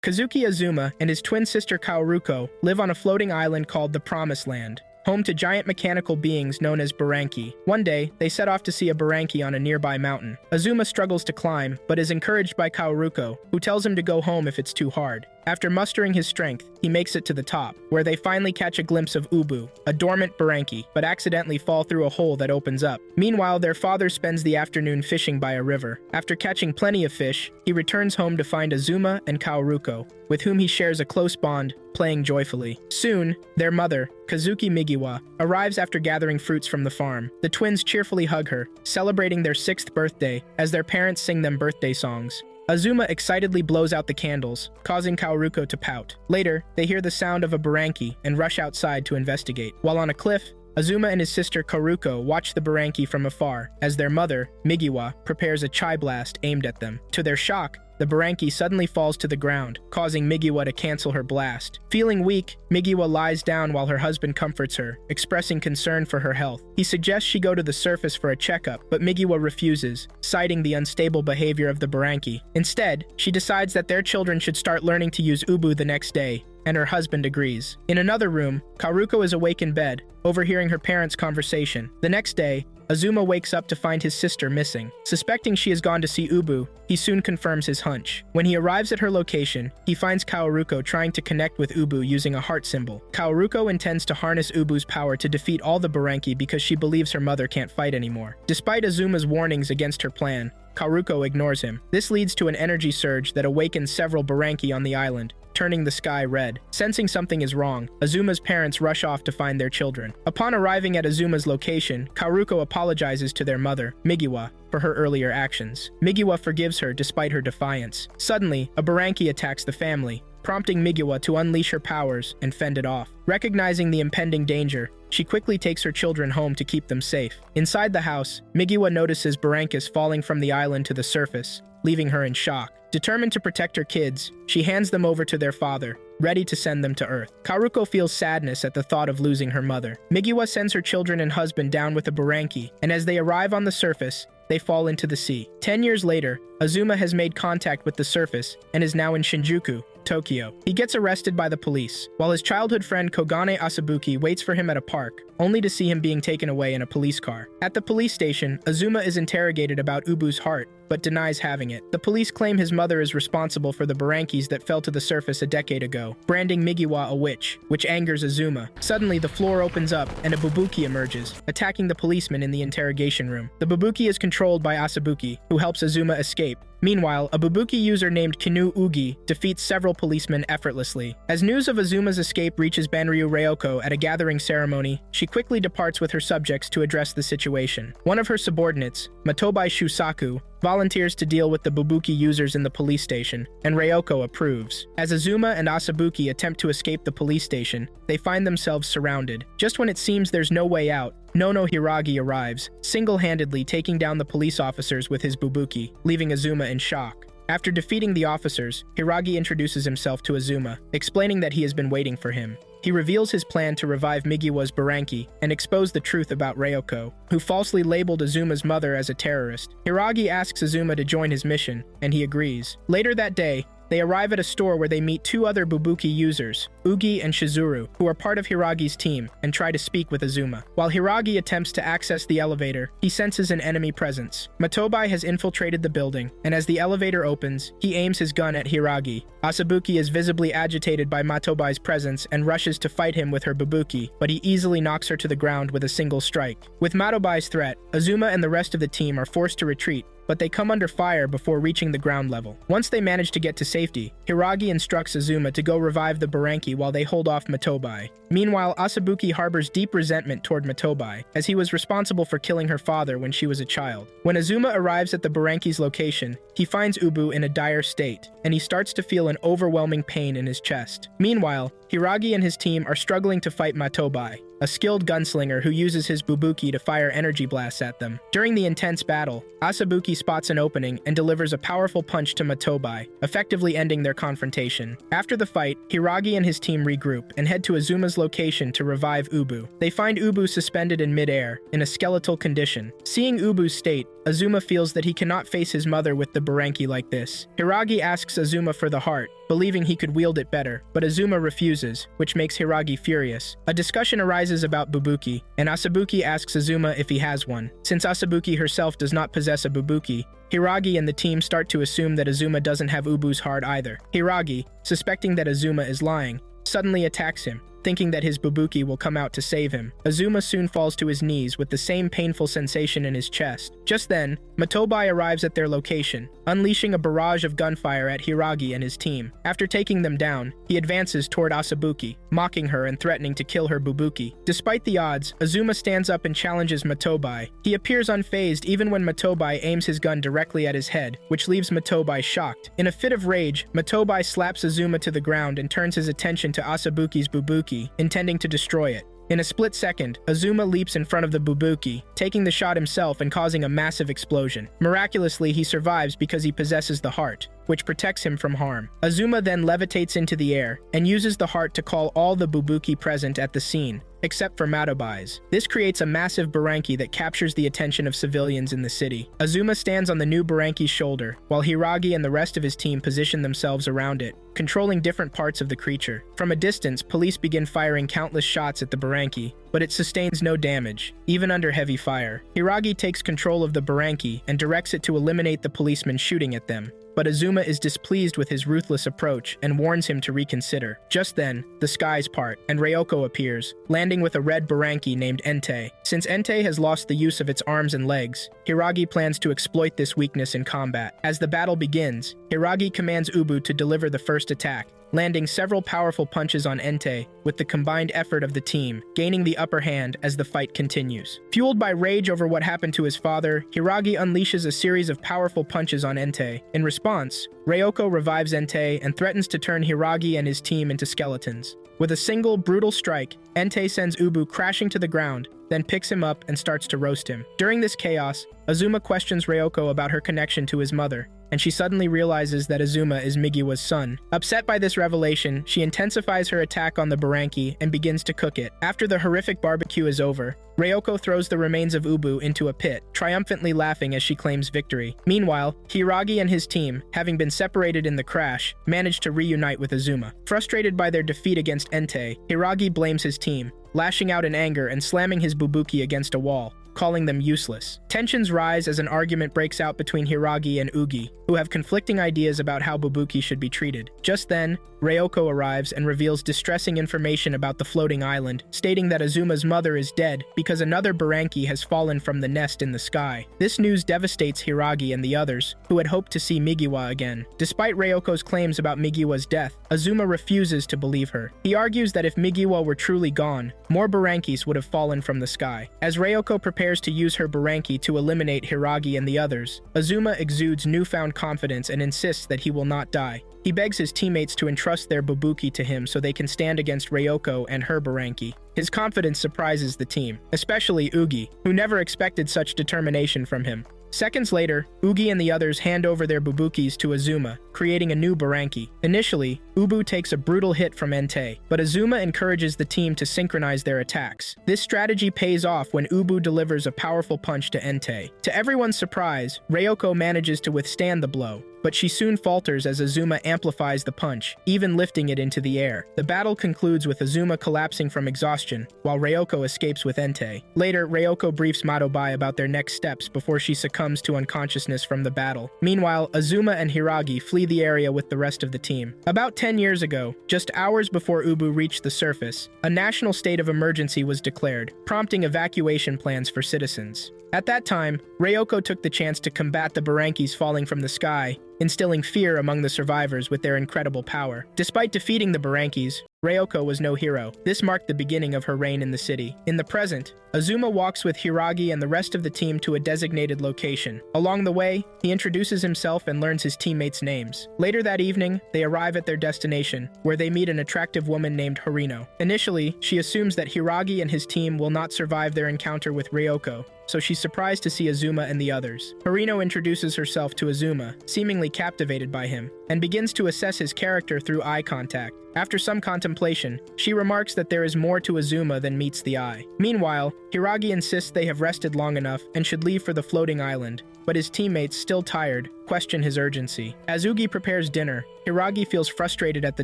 Kazuki Azuma and his twin sister Kaoruko live on a floating island called the Promised Land, home to giant mechanical beings known as Buranki. One day, they set off to see a Buranki on a nearby mountain. Azuma struggles to climb, but is encouraged by Kaoruko, who tells him to go home if it's too hard. After mustering his strength, he makes it to the top, where they finally catch a glimpse of Oubu, a dormant Buranki, but accidentally fall through a hole that opens up. Meanwhile, their father spends the afternoon fishing by a river. After catching plenty of fish, he returns home to find Azuma and Kaoruko, with whom he shares a close bond, playing joyfully. Soon, their mother, Kazuki Migiwa, arrives after gathering fruits from the farm. The twins cheerfully hug her, celebrating their 6th birthday, as their parents sing them birthday songs. Azuma excitedly blows out the candles, causing Kaoruko to pout. Later, they hear the sound of a Buranki and rush outside to investigate. While on a cliff, Azuma and his sister Kaoruko watch the Buranki from afar, as their mother, Migiwa, prepares a chai blast aimed at them. To their shock, the Buranki suddenly falls to the ground, causing Migiwa to cancel her blast. Feeling weak, Migiwa lies down while her husband comforts her, expressing concern for her health. He suggests she go to the surface for a checkup, but Migiwa refuses, citing the unstable behavior of the Buranki. Instead, she decides that their children should start learning to use Oubu the next day, and her husband agrees. In another room, Kaoruko is awake in bed, overhearing her parents' conversation. The next day, Azuma wakes up to find his sister missing. Suspecting she has gone to see Oubu, he soon confirms his hunch. When he arrives at her location, he finds Kaoruko trying to connect with Oubu using a heart symbol. Kaoruko intends to harness Ubu's power to defeat all the Buranki because she believes her mother can't fight anymore. Despite Azuma's warnings against her plan, Kaoruko ignores him. This leads to an energy surge that awakens several Buranki on the island, turning the sky red. Sensing something is wrong, Azuma's parents rush off to find their children. Upon arriving at Azuma's location, Kaoruko apologizes to their mother, Migiwa, for her earlier actions. Migiwa forgives her despite her defiance. Suddenly, a Buranki attacks the family, prompting Migiwa to unleash her powers and fend it off. Recognizing the impending danger, she quickly takes her children home to keep them safe. Inside the house, Migiwa notices Burankus falling from the island to the surface, leaving her in shock. Determined to protect her kids, she hands them over to their father, ready to send them to Earth. Kaoruko feels sadness at the thought of losing her mother. Migiwa sends her children and husband down with a Buranki, and as they arrive on the surface, they fall into the sea. 10 years later, Azuma has made contact with the surface and is now in Shinjuku, Tokyo. He gets arrested by the police, while his childhood friend Kogane Asabuki waits for him at a park, only to see him being taken away in a police car. At the police station, Azuma is interrogated about Ubu's heart, but denies having it. The police claim his mother is responsible for the Burankis that fell to the surface a decade ago, branding Migiwa a witch, which angers Azuma. Suddenly, the floor opens up and a Bubuki emerges, attacking the policeman in the interrogation room. The Bubuki is controlled by Asabuki, who helps Azuma escape. Meanwhile, a Bubuki user named Kinu Ugi defeats several policemen effortlessly. As news of Azuma's escape reaches Banryu Reoko at a gathering ceremony, she quickly departs with her subjects to address the situation. One of her subordinates, Matobai Shusaku, volunteers to deal with the Bubuki users in the police station, and Reoko approves. As Azuma and Asabuki attempt to escape the police station, they find themselves surrounded. Just when it seems there's no way out, Nono Hiragi arrives, single-handedly taking down the police officers with his Bubuki, leaving Azuma in shock. After defeating the officers, Hiragi introduces himself to Azuma, explaining that he has been waiting for him. He reveals his plan to revive Migiwa's Buranki and expose the truth about Reoko, who falsely labeled Azuma's mother as a terrorist. Hiragi asks Azuma to join his mission, and he agrees. Later that day, they arrive at a store where they meet two other Bubuki users, Ugi and Shizuru, who are part of Hiragi's team, and try to speak with Azuma. While Hiragi attempts to access the elevator, he senses an enemy presence. Matobai has infiltrated the building, and as the elevator opens, he aims his gun at Hiragi. Asabuki is visibly agitated by Matobai's presence and rushes to fight him with her Bubuki, but he easily knocks her to the ground with a single strike. With Matobai's threat, Azuma and the rest of the team are forced to retreat, but they come under fire before reaching the ground level. Once they manage to get to safety, Hiragi instructs Azuma to go revive the Buranki while they hold off Matobai. Meanwhile, Asabuki harbors deep resentment toward Matobai, as he was responsible for killing her father when she was a child. When Azuma arrives at the Buranki's location, he finds Oubu in a dire state, and he starts to feel an overwhelming pain in his chest. Meanwhile, Hiragi and his team are struggling to fight Matobai, a skilled gunslinger who uses his Bubuki to fire energy blasts at them. During the intense battle, Asabuki spots an opening and delivers a powerful punch to Matobai, effectively ending their confrontation. After the fight, Hiragi and his team regroup and head to Azuma's location to revive Oubu. They find Oubu suspended in midair, in a skeletal condition. Seeing Oubu's state, Azuma feels that he cannot face his mother with the Buranki like this. Hiragi asks Azuma for the heart, believing he could wield it better, but Azuma refuses, which makes Hiragi furious. A discussion arises about Bubuki, and Asabuki asks Azuma if he has one. Since Asabuki herself does not possess a Bubuki, Hiragi and the team start to assume that Azuma doesn't have Oubu's heart either. Hiragi, suspecting that Azuma is lying, suddenly attacks him, thinking that his Bubuki will come out to save him. Azuma soon falls to his knees with the same painful sensation in his chest. Just then, Matobai arrives at their location, unleashing a barrage of gunfire at Hiragi and his team. After taking them down, he advances toward Asabuki, mocking her and threatening to kill her Bubuki. Despite the odds, Azuma stands up and challenges Matobai. He appears unfazed even when Matobai aims his gun directly at his head, which leaves Matobai shocked. In a fit of rage, Matobai slaps Azuma to the ground and turns his attention to Asabuki's Bubuki, intending to destroy it. In a split second, Azuma leaps in front of the Bubuki, taking the shot himself and causing a massive explosion. Miraculously, he survives because he possesses the heart, which protects him from harm. Azuma then levitates into the air and uses the heart to call all the Bubuki present at the scene, except for Matobai's. This creates a massive Buranki that captures the attention of civilians in the city. Azuma stands on the new Buranki's shoulder, while Hiragi and the rest of his team position themselves around it, controlling different parts of the creature. From a distance, police begin firing countless shots at the Buranki, but it sustains no damage, even under heavy fire. Hiragi takes control of the Buranki and directs it to eliminate the policemen shooting at them. But Azuma is displeased with his ruthless approach and warns him to reconsider. Just then, the skies part, and Reoko appears, landing with a red Buranki named Entei. Since Entei has lost the use of its arms and legs, Hiragi plans to exploit this weakness in combat. As the battle begins, Hiragi commands Oubu to deliver the first attack, landing several powerful punches on Entei with the combined effort of the team, gaining the upper hand as the fight continues. Fueled by rage over what happened to his father, Hiragi unleashes a series of powerful punches on Entei. In response, Reoko revives Entei and threatens to turn Hiragi and his team into skeletons. With a single, brutal strike, Entei sends Oubu crashing to the ground, then picks him up and starts to roast him. During this chaos, Azuma questions Reoko about her connection to his mother, and she suddenly realizes that Azuma is Migiwa's son. Upset by this revelation, she intensifies her attack on the Buranki and begins to cook it. After the horrific barbecue is over, Reoko throws the remains of Oubu into a pit, triumphantly laughing as she claims victory. Meanwhile, Hiragi and his team, having been separated in the crash, manage to reunite with Azuma. Frustrated by their defeat against Entei, Hiragi blames his team, lashing out in anger and slamming his Bubuki against a wall, calling them useless. Tensions rise as an argument breaks out between Hiragi and Ugi, who have conflicting ideas about how Bubuki should be treated. Just then, Reoko arrives and reveals distressing information about the floating island, stating that Azuma's mother is dead because another Buranki has fallen from the nest in the sky. This news devastates Hiragi and the others, who had hoped to see Migiwa again. Despite Ryoko's claims about Migiwa's death, Azuma refuses to believe her. He argues that if Migiwa were truly gone, more Burankis would have fallen from the sky. As Reoko prepares to use her Buranki to eliminate Hiragi and the others, Azuma exudes newfound confidence and insists that he will not die. He begs his teammates to entrust their Bubuki to him so they can stand against Reoko and her Buranki. His confidence surprises the team, especially Ugi, who never expected such determination from him. Seconds later, Ugi and the others hand over their Bubukis to Azuma, creating a new Buranki. Initially, Oubu takes a brutal hit from Entei, but Azuma encourages the team to synchronize their attacks. This strategy pays off when Oubu delivers a powerful punch to Entei. To everyone's surprise, Reoko manages to withstand the blow, but she soon falters as Azuma amplifies the punch, even lifting it into the air. The battle concludes with Azuma collapsing from exhaustion, while Reoko escapes with Entei. Later, Reoko briefs Matobai about their next steps before she succumbs to unconsciousness from the battle. Meanwhile, Azuma and Hiragi flee the area with the rest of the team. About 10 years ago, just hours before Oubu reached the surface, a national state of emergency was declared, prompting evacuation plans for citizens. At that time, Reoko took the chance to combat the Burankis falling from the sky, instilling fear among the survivors with their incredible power. Despite defeating the Burankis, Reoko was no hero. This marked the beginning of her reign in the city. In the present, Azuma walks with Hiragi and the rest of the team to a designated location. Along the way, he introduces himself and learns his teammates' names. Later that evening, they arrive at their destination, where they meet an attractive woman named Harino. Initially, she assumes that Hiragi and his team will not survive their encounter with Reoko, so she's surprised to see Azuma and the others. Harino introduces herself to Azuma, seemingly captivated by him, and begins to assess his character through eye contact. After some contemplation, she remarks that there is more to Azuma than meets the eye. Meanwhile, Hiragi insists they have rested long enough and should leave for the floating island, but his teammates, still tired, question his urgency. As Ugi prepares dinner, Hiragi feels frustrated at the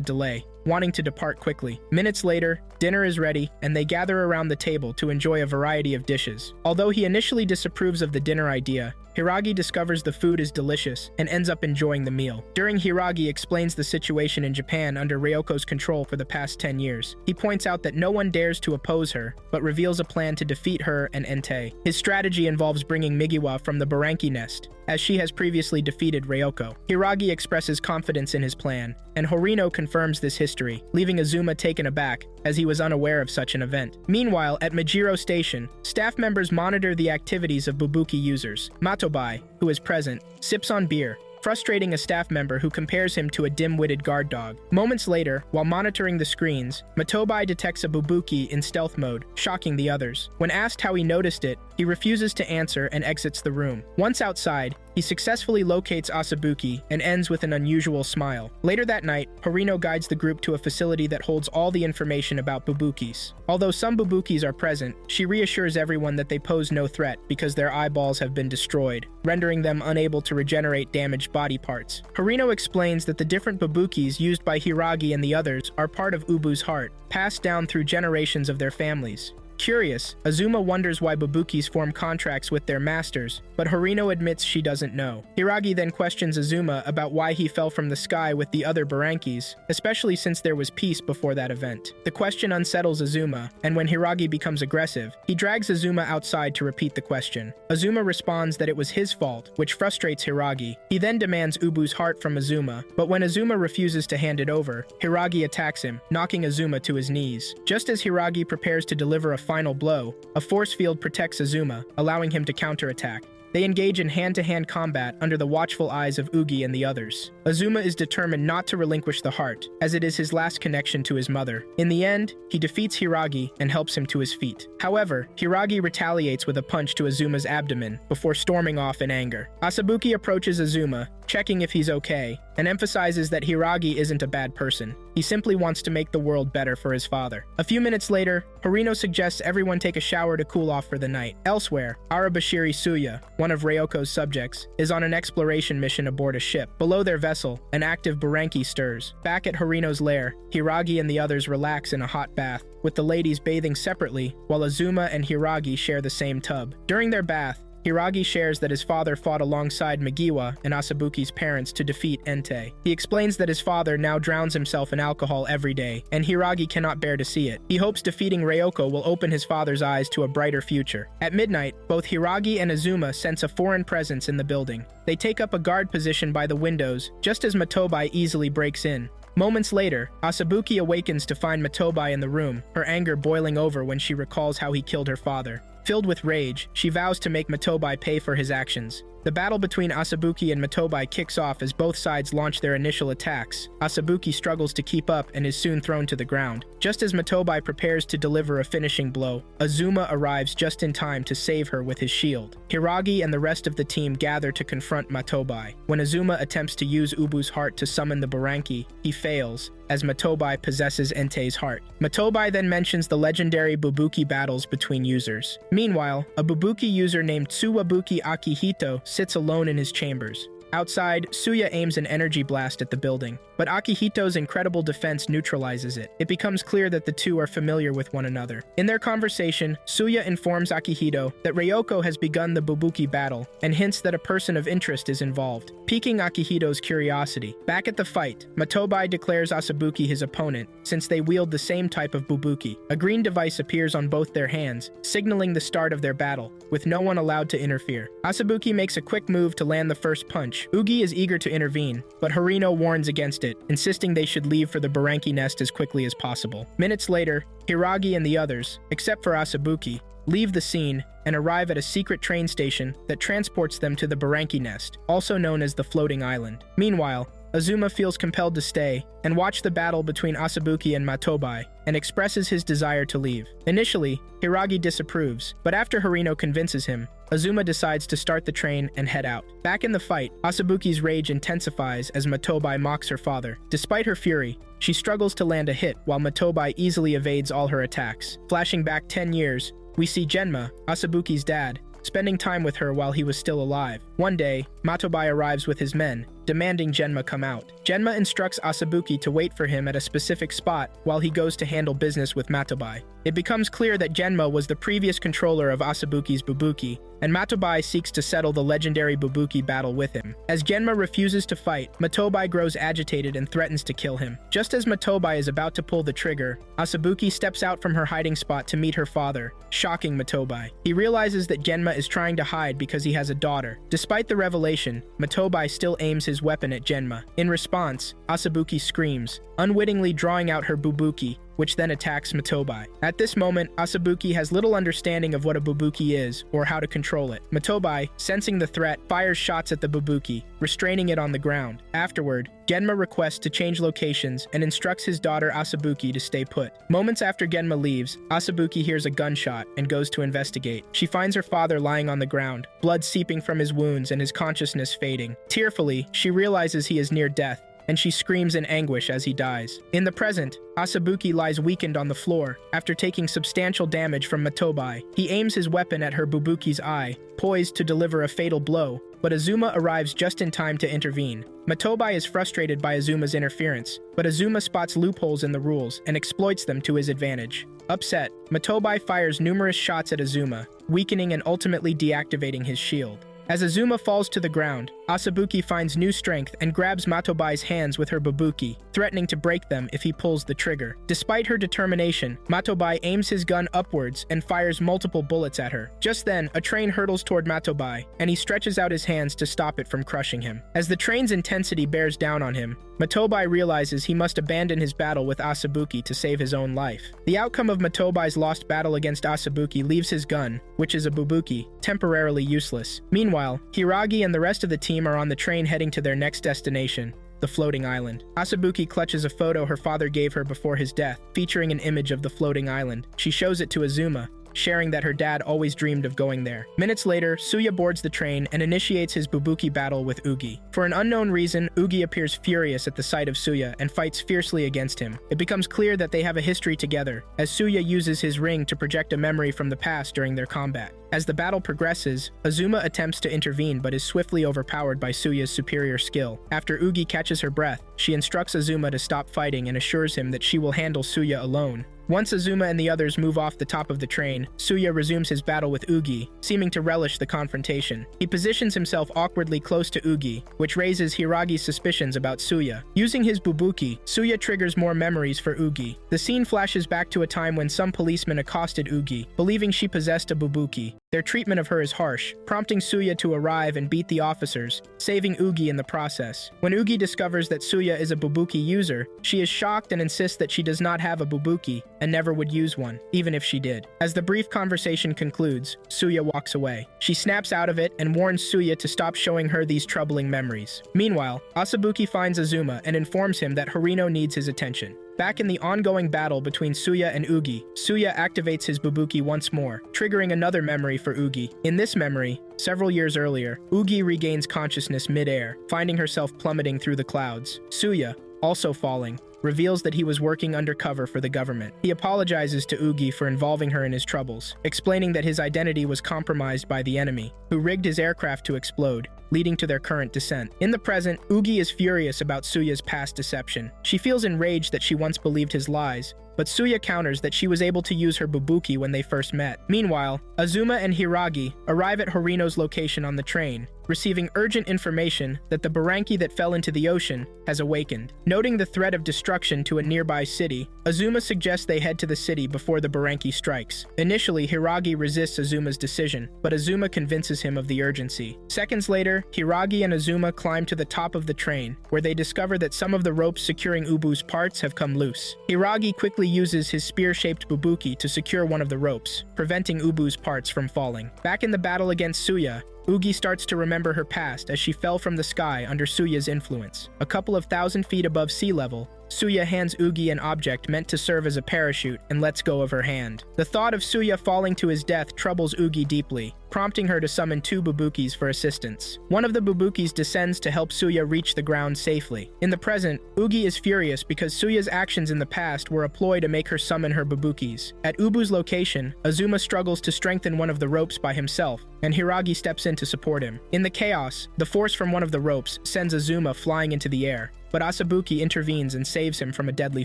delay, wanting to depart quickly. Minutes later, dinner is ready, and they gather around the table to enjoy a variety of dishes. Although he initially disapproves of the dinner idea, Hiragi discovers the food is delicious and ends up enjoying the meal. During Hiragi explains the situation in Japan under Ryoko's control for the past 10 years. He points out that no one dares to oppose her, but reveals a plan to defeat her and Entei. His strategy involves bringing Migiwa from the Buranki nest, as she has previously defeated Reoko. Hiragi expresses confidence in his plan, and Horino confirms this history, leaving Azuma taken aback, as he was unaware of such an event. Meanwhile, at Majiro Station, staff members monitor the activities of Bubuki users. Matobai, who is present, sips on beer, frustrating a staff member who compares him to a dim-witted guard dog. Moments later, while monitoring the screens, Matobai detects a Bubuki in stealth mode, shocking the others. When asked how he noticed it, he refuses to answer and exits the room. Once outside, he successfully locates Asabuki and ends with an unusual smile. Later that night, Horino guides the group to a facility that holds all the information about Bubukis. Although some Bubukis are present, she reassures everyone that they pose no threat because their eyeballs have been destroyed, rendering them unable to regenerate damaged body parts. Horino explains that the different Bubukis used by Hiragi and the others are part of Oubu's heart, passed down through generations of their families. Curious, Azuma wonders why Bubukis form contracts with their masters, but Horino admits she doesn't know. Hiragi then questions Azuma about why he fell from the sky with the other Burankis, especially since there was peace before that event. The question unsettles Azuma, and when Hiragi becomes aggressive, he drags Azuma outside to repeat the question. Azuma responds that it was his fault, which frustrates Hiragi. He then demands Ubu's heart from Azuma, but when Azuma refuses to hand it over, Hiragi attacks him, knocking Azuma to his knees. Just as Hiragi prepares to deliver a final blow, a force field protects Azuma, allowing him to counterattack. They engage in hand-to-hand combat under the watchful eyes of Ugi and the others. Azuma is determined not to relinquish the heart, as it is his last connection to his mother. In the end, he defeats Hiragi and helps him to his feet. However, Hiragi retaliates with a punch to Azuma's abdomen before storming off in anger. Asabuki approaches Azuma, checking if he's okay, and emphasizes that Hiragi isn't a bad person. He simply wants to make the world better for his father. A few minutes later, Horino suggests everyone take a shower to cool off for the night. Elsewhere, Arabashiri Suya, one of Ryoko's subjects, is on an exploration mission aboard a ship. Below their vessel, an active Buranki stirs. Back at Horino's lair, Hiragi and the others relax in a hot bath, with the ladies bathing separately, while Azuma and Hiragi share the same tub. During their bath, Hiragi shares that his father fought alongside Migiwa and Asabuki's parents to defeat Entei. He explains that his father now drowns himself in alcohol every day, and Hiragi cannot bear to see it. He hopes defeating Reoko will open his father's eyes to a brighter future. At midnight, both Hiragi and Azuma sense a foreign presence in the building. They take up a guard position by the windows, just as Matobai easily breaks in. Moments later, Asabuki awakens to find Matobai in the room, her anger boiling over when she recalls how he killed her father. Filled with rage, she vows to make Matobai pay for his actions. The battle between Asabuki and Matobai kicks off as both sides launch their initial attacks. Asabuki struggles to keep up and is soon thrown to the ground. Just as Matobai prepares to deliver a finishing blow, Azuma arrives just in time to save her with his shield. Hiragi and the rest of the team gather to confront Matobai. When Azuma attempts to use Ubu's heart to summon the Buranki, he fails, as Matobai possesses Entei's heart. Matobai then mentions the legendary Bubuki battles between users. Meanwhile, a Bubuki user named Tsuwabuki Akihito sits alone in his chambers. Outside, Suya aims an energy blast at the building, but Akihito's incredible defense neutralizes it. It becomes clear that the two are familiar with one another. In their conversation, Suya informs Akihito that Reoko has begun the Bubuki battle and hints that a person of interest is involved, piquing Akihito's curiosity. Back at the fight, Matobai declares Asabuki his opponent, since they wield the same type of Bubuki. A green device appears on both their hands, signaling the start of their battle, with no one allowed to interfere. Asabuki makes a quick move to land the first punch. Ugi is eager to intervene, but Horino warns against it, insisting they should leave for the Buranki nest as quickly as possible. Minutes later, Hiragi and the others, except for Asabuki, leave the scene and arrive at a secret train station that transports them to the Buranki nest, also known as the Floating Island. Meanwhile, Azuma feels compelled to stay and watch the battle between Asabuki and Matobai, and expresses his desire to leave. Initially, Hiragi disapproves, but after Harino convinces him, Azuma decides to start the train and head out. Back in the fight, Asabuki's rage intensifies as Matobai mocks her father. Despite her fury, she struggles to land a hit while Matobai easily evades all her attacks. Flashing back 10 years, we see Genma, Asabuki's dad, spending time with her while he was still alive. One day, Matobai arrives with his men, demanding Genma come out. Genma instructs Asabuki to wait for him at a specific spot while he goes to handle business with Matobai. It becomes clear that Genma was the previous controller of Asabuki's Bubuki, and Matobai seeks to settle the legendary Bubuki battle with him. As Genma refuses to fight, Matobai grows agitated and threatens to kill him. Just as Matobai is about to pull the trigger, Asabuki steps out from her hiding spot to meet her father, shocking Matobai. He realizes that Genma is trying to hide because he has a daughter. Despite the revelation, Matobai still aims his weapon at Genma. In response, Asabuki screams, unwittingly drawing out her Bubuki, which then attacks Matobai. At this moment, Asabuki has little understanding of what a Bubuki is or how to control it. Matobai, sensing the threat, fires shots at the Bubuki, restraining it on the ground. Afterward, Genma requests to change locations and instructs his daughter Asabuki to stay put. Moments after Genma leaves, Asabuki hears a gunshot and goes to investigate. She finds her father lying on the ground, blood seeping from his wounds and his consciousness fading. Tearfully, she realizes he is near death, and she screams in anguish as he dies. In the present, Asabuki lies weakened on the floor after taking substantial damage from Matobai. He aims his weapon at her Bubuki's eye, poised to deliver a fatal blow, but Azuma arrives just in time to intervene. Matobai is frustrated by Azuma's interference, but Azuma spots loopholes in the rules and exploits them to his advantage. Upset, Matobai fires numerous shots at Azuma, weakening and ultimately deactivating his shield. As Azuma falls to the ground, Asabuki finds new strength and grabs Matobai's hands with her Bubuki, threatening to break them if he pulls the trigger. Despite her determination, Matobai aims his gun upwards and fires multiple bullets at her. Just then, a train hurtles toward Matobai, and he stretches out his hands to stop it from crushing him. As the train's intensity bears down on him, Matobai realizes he must abandon his battle with Asabuki to save his own life. The outcome of Matobai's lost battle against Asabuki leaves his gun, which is a Bubuki, temporarily useless. Meanwhile, Hiragi and the rest of the team are on the train heading to their next destination, the floating island. Asabuki clutches a photo her father gave her before his death, featuring an image of the floating island. She shows it to Azuma, sharing that her dad always dreamed of going there. Minutes later, Suya boards the train and initiates his Bubuki battle with Ugi. For an unknown reason, Ugi appears furious at the sight of Suya and fights fiercely against him. It becomes clear that they have a history together, as Suya uses his ring to project a memory from the past during their combat. As the battle progresses, Azuma attempts to intervene but is swiftly overpowered by Suya's superior skill. After Ugi catches her breath, she instructs Azuma to stop fighting and assures him that she will handle Suya alone. Once Azuma and the others move off the top of the train, Suya resumes his battle with Ugi, seeming to relish the confrontation. He positions himself awkwardly close to Ugi, which raises Hiragi's suspicions about Suya. Using his Bubuki, Suya triggers more memories for Ugi. The scene flashes back to a time when some policemen accosted Ugi, believing she possessed a Bubuki. Their treatment of her is harsh, prompting Suya to arrive and beat the officers, saving Ugi in the process. When Ugi discovers that Suya is a Bubuki user, she is shocked and insists that she does not have a Bubuki and never would use one, even if she did. As the brief conversation concludes, Suya walks away. She snaps out of it and warns Suya to stop showing her these troubling memories. Meanwhile, Asabuki finds Azuma and informs him that Harino needs his attention. Back in the ongoing battle between Suya and Ugi, Suya activates his Bubuki once more, triggering another memory for Ugi. In this memory, several years earlier, Ugi regains consciousness mid-air, finding herself plummeting through the clouds. Suya, also falling, reveals that he was working undercover for the government. He apologizes to Ugi for involving her in his troubles, explaining that his identity was compromised by the enemy, who rigged his aircraft to explode, leading to their current descent. In the present, Ugi is furious about Suya's past deception. She feels enraged that she once believed his lies, but Suya counters that she was able to use her Bubuki when they first met. Meanwhile, Azuma and Hiragi arrive at Horino's location on the train, receiving urgent information that the Buranki that fell into the ocean has awakened. Noting the threat of destruction to a nearby city, Azuma suggests they head to the city before the Buranki strikes. Initially, Hiragi resists Azuma's decision, but Azuma convinces him of the urgency. Seconds later, Hiragi and Azuma climb to the top of the train, where they discover that some of the ropes securing Oubu's parts have come loose. Hiragi quickly quickly uses his spear-shaped Bubuki to secure one of the ropes, preventing Oubu's parts from falling. Back in the battle against Suya, Ugi starts to remember her past as she fell from the sky under Suya's influence. A couple of thousand feet above sea level, Suya hands Ugi an object meant to serve as a parachute and lets go of her hand. The thought of Suya falling to his death troubles Ugi deeply, prompting her to summon 2 Bubukis for assistance. One of the Bubukis descends to help Suya reach the ground safely. In the present, Ugi is furious because Suya's actions in the past were a ploy to make her summon her Bubukis. At Ubu's location, Azuma struggles to strengthen one of the ropes by himself, and Hiragi steps in to support him. In the chaos, the force from one of the ropes sends Azuma flying into the air, but Asabuki intervenes and saves him from a deadly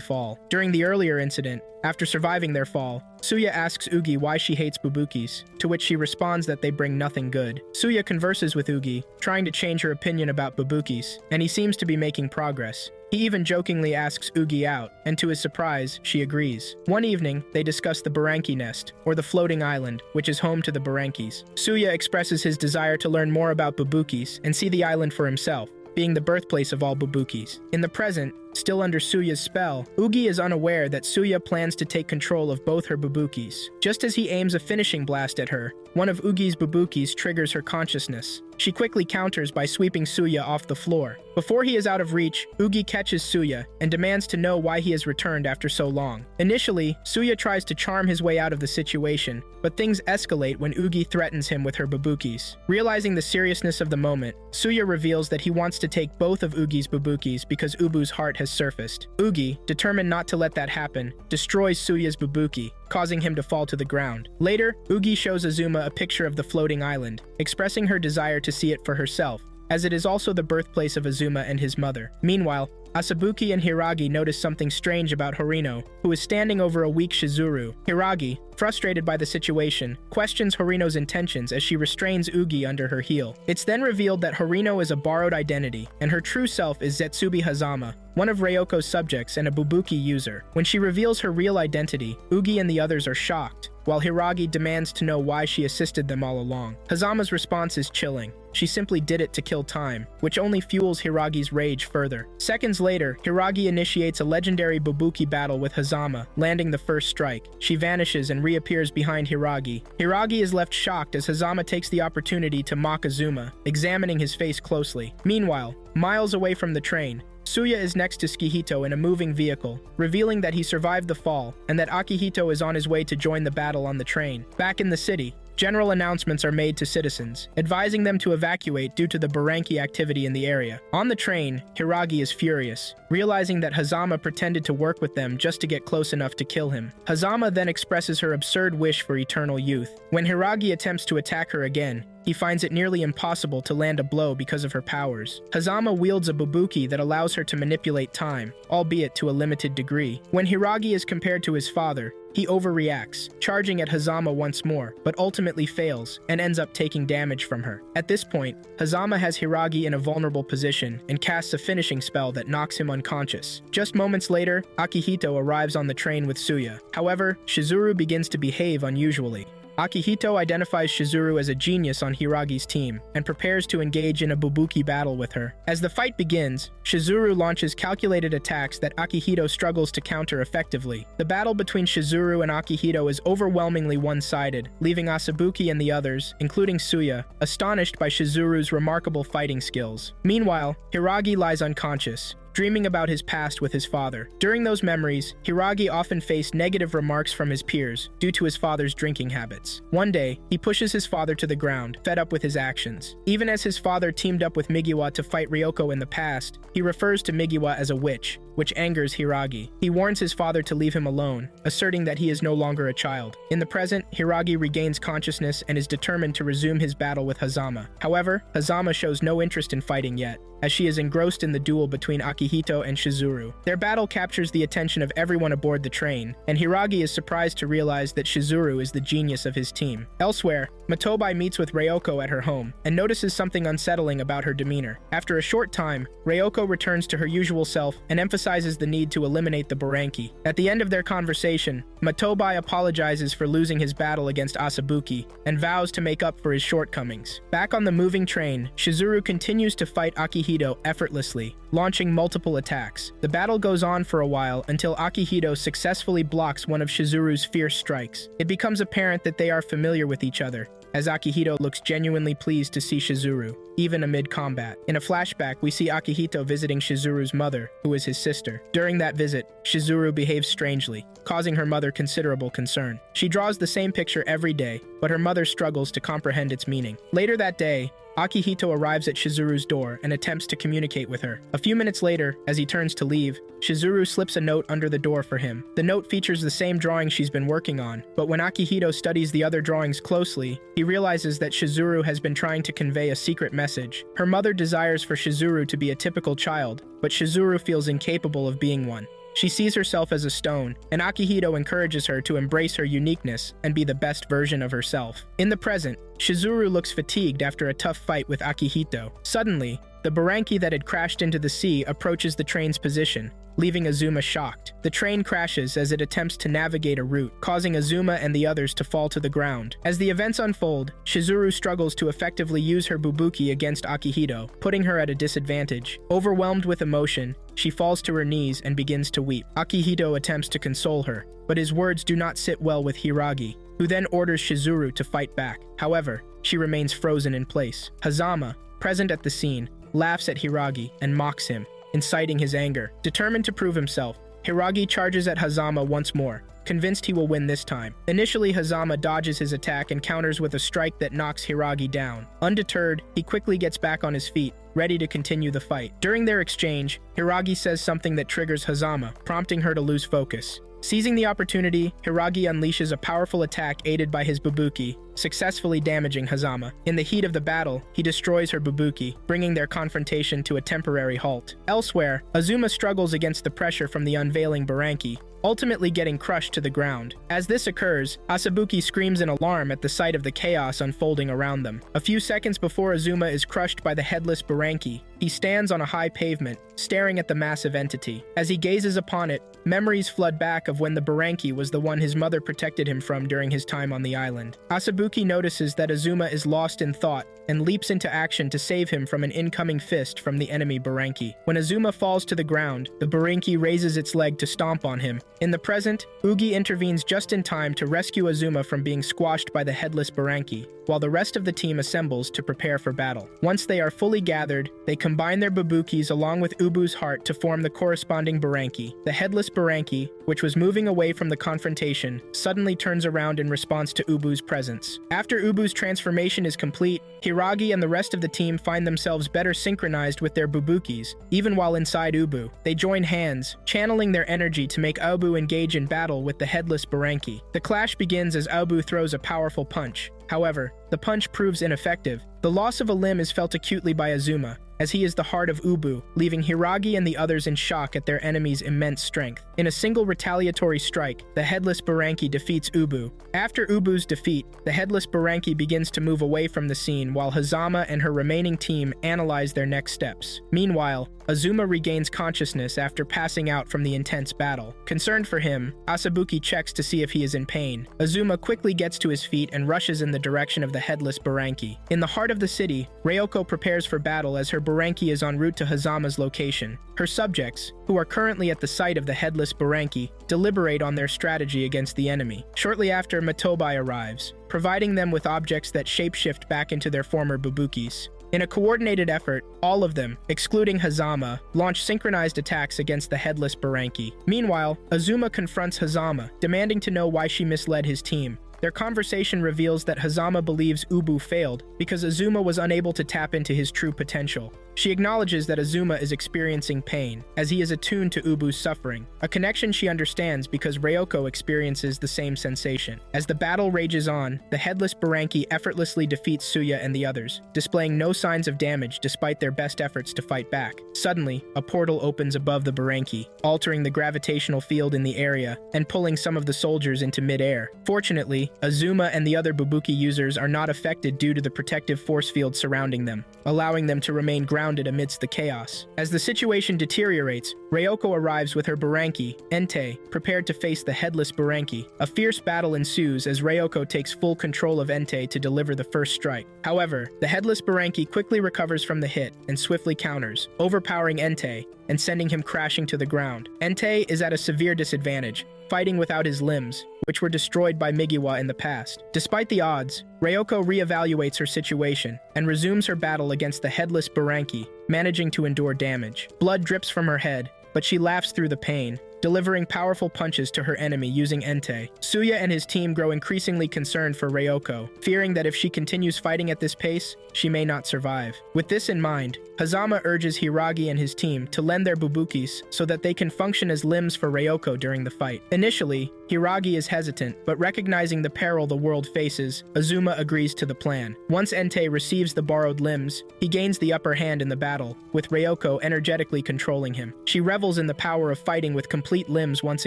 fall. During the earlier incident, after surviving their fall, Suya asks Ugi why she hates Bubukis, to which she responds that they bring nothing good. Suya converses with Ugi, trying to change her opinion about Bubukis, and he seems to be making progress. He even jokingly asks Ugi out, and to his surprise, she agrees. One evening, they discuss the Buranki nest, or the floating island, which is home to the Burankis. Suya expresses his desire to learn more about Bubukis and see the island for himself, being the birthplace of all Bubukis. In the present, still under Suya's spell, Ugi is unaware that Suya plans to take control of both her Bubukis. Just as he aims a finishing blast at her, one of Ugi's Bubukis triggers her consciousness. She quickly counters by sweeping Suya off the floor. Before he is out of reach, Ugi catches Suya and demands to know why he has returned after so long. Initially, Suya tries to charm his way out of the situation, but things escalate when Ugi threatens him with her Bubukis. Realizing the seriousness of the moment, Suya reveals that he wants to take both of Ugi's Bubukis because Ubu's heart has surfaced. Ugi, determined not to let that happen, destroys Suya's Bubuki, causing him to fall to the ground. Later, Ugi shows Azuma a picture of the floating island, expressing her desire to see it for herself, as it is also the birthplace of Azuma and his mother. Meanwhile, Asabuki and Hiragi notice something strange about Horino, who is standing over a weak Shizuru. Hiragi, frustrated by the situation, questions Horino's intentions as she restrains Ugi under her heel. It's then revealed that Horino is a borrowed identity, and her true self is Zetsubi Hazama, one of Reoko's subjects and a Bubuki user. When she reveals her real identity, Ugi and the others are shocked, while Hiragi demands to know why she assisted them all along. Hazama's response is chilling. She simply did it to kill time, which only fuels Hiragi's rage further. Seconds later, Hiragi initiates a legendary Bubuki battle with Hazama, landing the first strike. She vanishes and reappears behind Hiragi. Hiragi is left shocked as Hazama takes the opportunity to mock Azuma, examining his face closely. Meanwhile, miles away from the train, Suya is next to Skihito in a moving vehicle, revealing that he survived the fall and that Akihito is on his way to join the battle on the train. Back in the city, general announcements are made to citizens, advising them to evacuate due to the Buranki activity in the area. On the train, Hiragi is furious, realizing that Hazama pretended to work with them just to get close enough to kill him. Hazama then expresses her absurd wish for eternal youth. When Hiragi attempts to attack her again, he finds it nearly impossible to land a blow because of her powers. Hazama wields a Bubuki that allows her to manipulate time, albeit to a limited degree. When Hiragi is compared to his father, he overreacts, charging at Hazama once more, but ultimately fails and ends up taking damage from her. At this point, Hazama has Hiragi in a vulnerable position and casts a finishing spell that knocks him unconscious. Just moments later, Akihito arrives on the train with Suya. However, Shizuru begins to behave unusually. Akihito identifies Shizuru as a genius on Hiragi's team and prepares to engage in a Bubuki battle with her. As the fight begins, Shizuru launches calculated attacks that Akihito struggles to counter effectively. The battle between Shizuru and Akihito is overwhelmingly one-sided, leaving Asabuki and the others, including Suya, astonished by Shizuru's remarkable fighting skills. Meanwhile, Hiragi lies unconscious, dreaming about his past with his father. During those memories, Hiragi often faced negative remarks from his peers due to his father's drinking habits. One day, he pushes his father to the ground, fed up with his actions. Even as his father teamed up with Migiwa to fight Reoko in the past, he refers to Migiwa as a witch, which angers Hiragi. He warns his father to leave him alone, asserting that he is no longer a child. In the present, Hiragi regains consciousness and is determined to resume his battle with Hazama. However, Hazama shows no interest in fighting yet, as she is engrossed in the duel between Akihito and Shizuru. Their battle captures the attention of everyone aboard the train, and Hiragi is surprised to realize that Shizuru is the genius of his team. Elsewhere, Matobai meets with Reoko at her home, and notices something unsettling about her demeanor. After a short time, Reoko returns to her usual self and emphasizes the need to eliminate the Buranki. At the end of their conversation, Matobai apologizes for losing his battle against Asabuki, and vows to make up for his shortcomings. Back on the moving train, Shizuru continues to fight Akihito Akihito effortlessly, launching multiple attacks. The battle goes on for a while until Akihito successfully blocks one of Shizuru's fierce strikes. It becomes apparent that they are familiar with each other, as Akihito looks genuinely pleased to see Shizuru, even amid combat. In a flashback, we see Akihito visiting Shizuru's mother, who is his sister. During that visit, Shizuru behaves strangely, causing her mother considerable concern. She draws the same picture every day, but her mother struggles to comprehend its meaning. Later that day, Akihito arrives at Shizuru's door and attempts to communicate with her. A few minutes later, as he turns to leave, Shizuru slips a note under the door for him. The note features the same drawing she's been working on, but when Akihito studies the other drawings closely, he realizes that Shizuru has been trying to convey a secret message. Her mother desires for Shizuru to be a typical child, but Shizuru feels incapable of being one. She sees herself as a stone, and Akihito encourages her to embrace her uniqueness and be the best version of herself. In the present, Shizuru looks fatigued after a tough fight with Akihito. Suddenly, the Buranki that had crashed into the sea approaches the train's position, leaving Azuma shocked. The train crashes as it attempts to navigate a route, causing Azuma and the others to fall to the ground. As the events unfold, Shizuru struggles to effectively use her Bubuki against Akihito, putting her at a disadvantage. Overwhelmed with emotion, she falls to her knees and begins to weep. Akihito attempts to console her, but his words do not sit well with Hiragi, who then orders Shizuru to fight back. However, she remains frozen in place. Hazama, present at the scene, laughs at Hiragi and mocks him, inciting his anger. Determined to prove himself, Hiragi charges at Hazama once more, convinced he will win this time. Initially, Hazama dodges his attack and counters with a strike that knocks Hiragi down. Undeterred, he quickly gets back on his feet, ready to continue the fight. During their exchange, Hiragi says something that triggers Hazama, prompting her to lose focus. Seizing the opportunity, Hiragi unleashes a powerful attack aided by his Bubuki, successfully damaging Hazama. In the heat of the battle, he destroys her Bubuki, bringing their confrontation to a temporary halt. Elsewhere, Azuma struggles against the pressure from the unveiling Buranki, ultimately getting crushed to the ground. As this occurs, Asabuki screams in alarm at the sight of the chaos unfolding around them. A few seconds before Azuma is crushed by the headless Buranki, he stands on a high pavement, staring at the massive entity. As he gazes upon it, memories flood back of when the Buranki was the one his mother protected him from during his time on the island. Asabuki notices that Azuma is lost in thought and leaps into action to save him from an incoming fist from the enemy Buranki. When Azuma falls to the ground, the Buranki raises its leg to stomp on him. In the present, Ugi intervenes just in time to rescue Azuma from being squashed by the headless Buranki, while the rest of the team assembles to prepare for battle. Once they are fully gathered, they combine their Bubukis along with Ubu's heart to form the corresponding Buranki. The headless Buranki, which was moving away from the confrontation, suddenly turns around in response to Ubu's presence. After Ubu's transformation is complete, Hiragi and the rest of the team find themselves better synchronized with their Bubukis, even while inside Oubu. They join hands, channeling their energy to make Oubu engage in battle with the headless Buranki. The clash begins as Oubu throws a powerful punch. However, the punch proves ineffective. The loss of a limb is felt acutely by Azuma, as he is the heart of Oubu, leaving Hiragi and the others in shock at their enemy's immense strength. In a single retaliatory strike, the headless Buranki defeats Oubu. After Ubu's defeat, the headless Buranki begins to move away from the scene while Hazama and her remaining team analyze their next steps. Meanwhile, Azuma regains consciousness after passing out from the intense battle. Concerned for him, Asabuki checks to see if he is in pain. Azuma quickly gets to his feet and rushes in the direction of the headless Buranki. In the heart of the city, Reoko prepares for battle as her Buranki is en route to Hazama's location. Her subjects, who are currently at the site of the headless Buranki, deliberate on their strategy against the enemy. Shortly after, Matobai arrives, providing them with objects that shapeshift back into their former Bubukis. In a coordinated effort, all of them, excluding Hazama, launch synchronized attacks against the headless Buranki. Meanwhile, Azuma confronts Hazama, demanding to know why she misled his team. Their conversation reveals that Hazama believes Oubu failed because Azuma was unable to tap into his true potential. She acknowledges that Azuma is experiencing pain, as he is attuned to Ubu's suffering, a connection she understands because Reoko experiences the same sensation. As the battle rages on, the headless Buranki effortlessly defeats Suya and the others, displaying no signs of damage despite their best efforts to fight back. Suddenly, a portal opens above the Buranki, altering the gravitational field in the area and pulling some of the soldiers into mid-air. Fortunately, Azuma and the other Bubuki users are not affected due to the protective force field surrounding them, allowing them to remain grounded surrounded amidst the chaos. As the situation deteriorates, Reoko arrives with her Buranki, Entei, prepared to face the headless Buranki. A fierce battle ensues as Reoko takes full control of Entei to deliver the first strike. However, the headless Buranki quickly recovers from the hit and swiftly counters, overpowering Entei and sending him crashing to the ground. Entei is at a severe disadvantage, fighting without his limbs, which were destroyed by Migiwa in the past. Despite the odds, Reoko reevaluates her situation and resumes her battle against the headless Buranki, managing to endure damage. Blood drips from her head, but she laughs through the pain, delivering powerful punches to her enemy using Entei. Suya and his team grow increasingly concerned for Reoko, fearing that if she continues fighting at this pace, she may not survive. With this in mind, Hazama urges Hiragi and his team to lend their Bubukis so that they can function as limbs for Reoko during the fight. Initially, Hiragi is hesitant, but recognizing the peril the world faces, Azuma agrees to the plan. Once Entei receives the borrowed limbs, he gains the upper hand in the battle, with Reoko energetically controlling him. She revels in the power of fighting with complete limbs once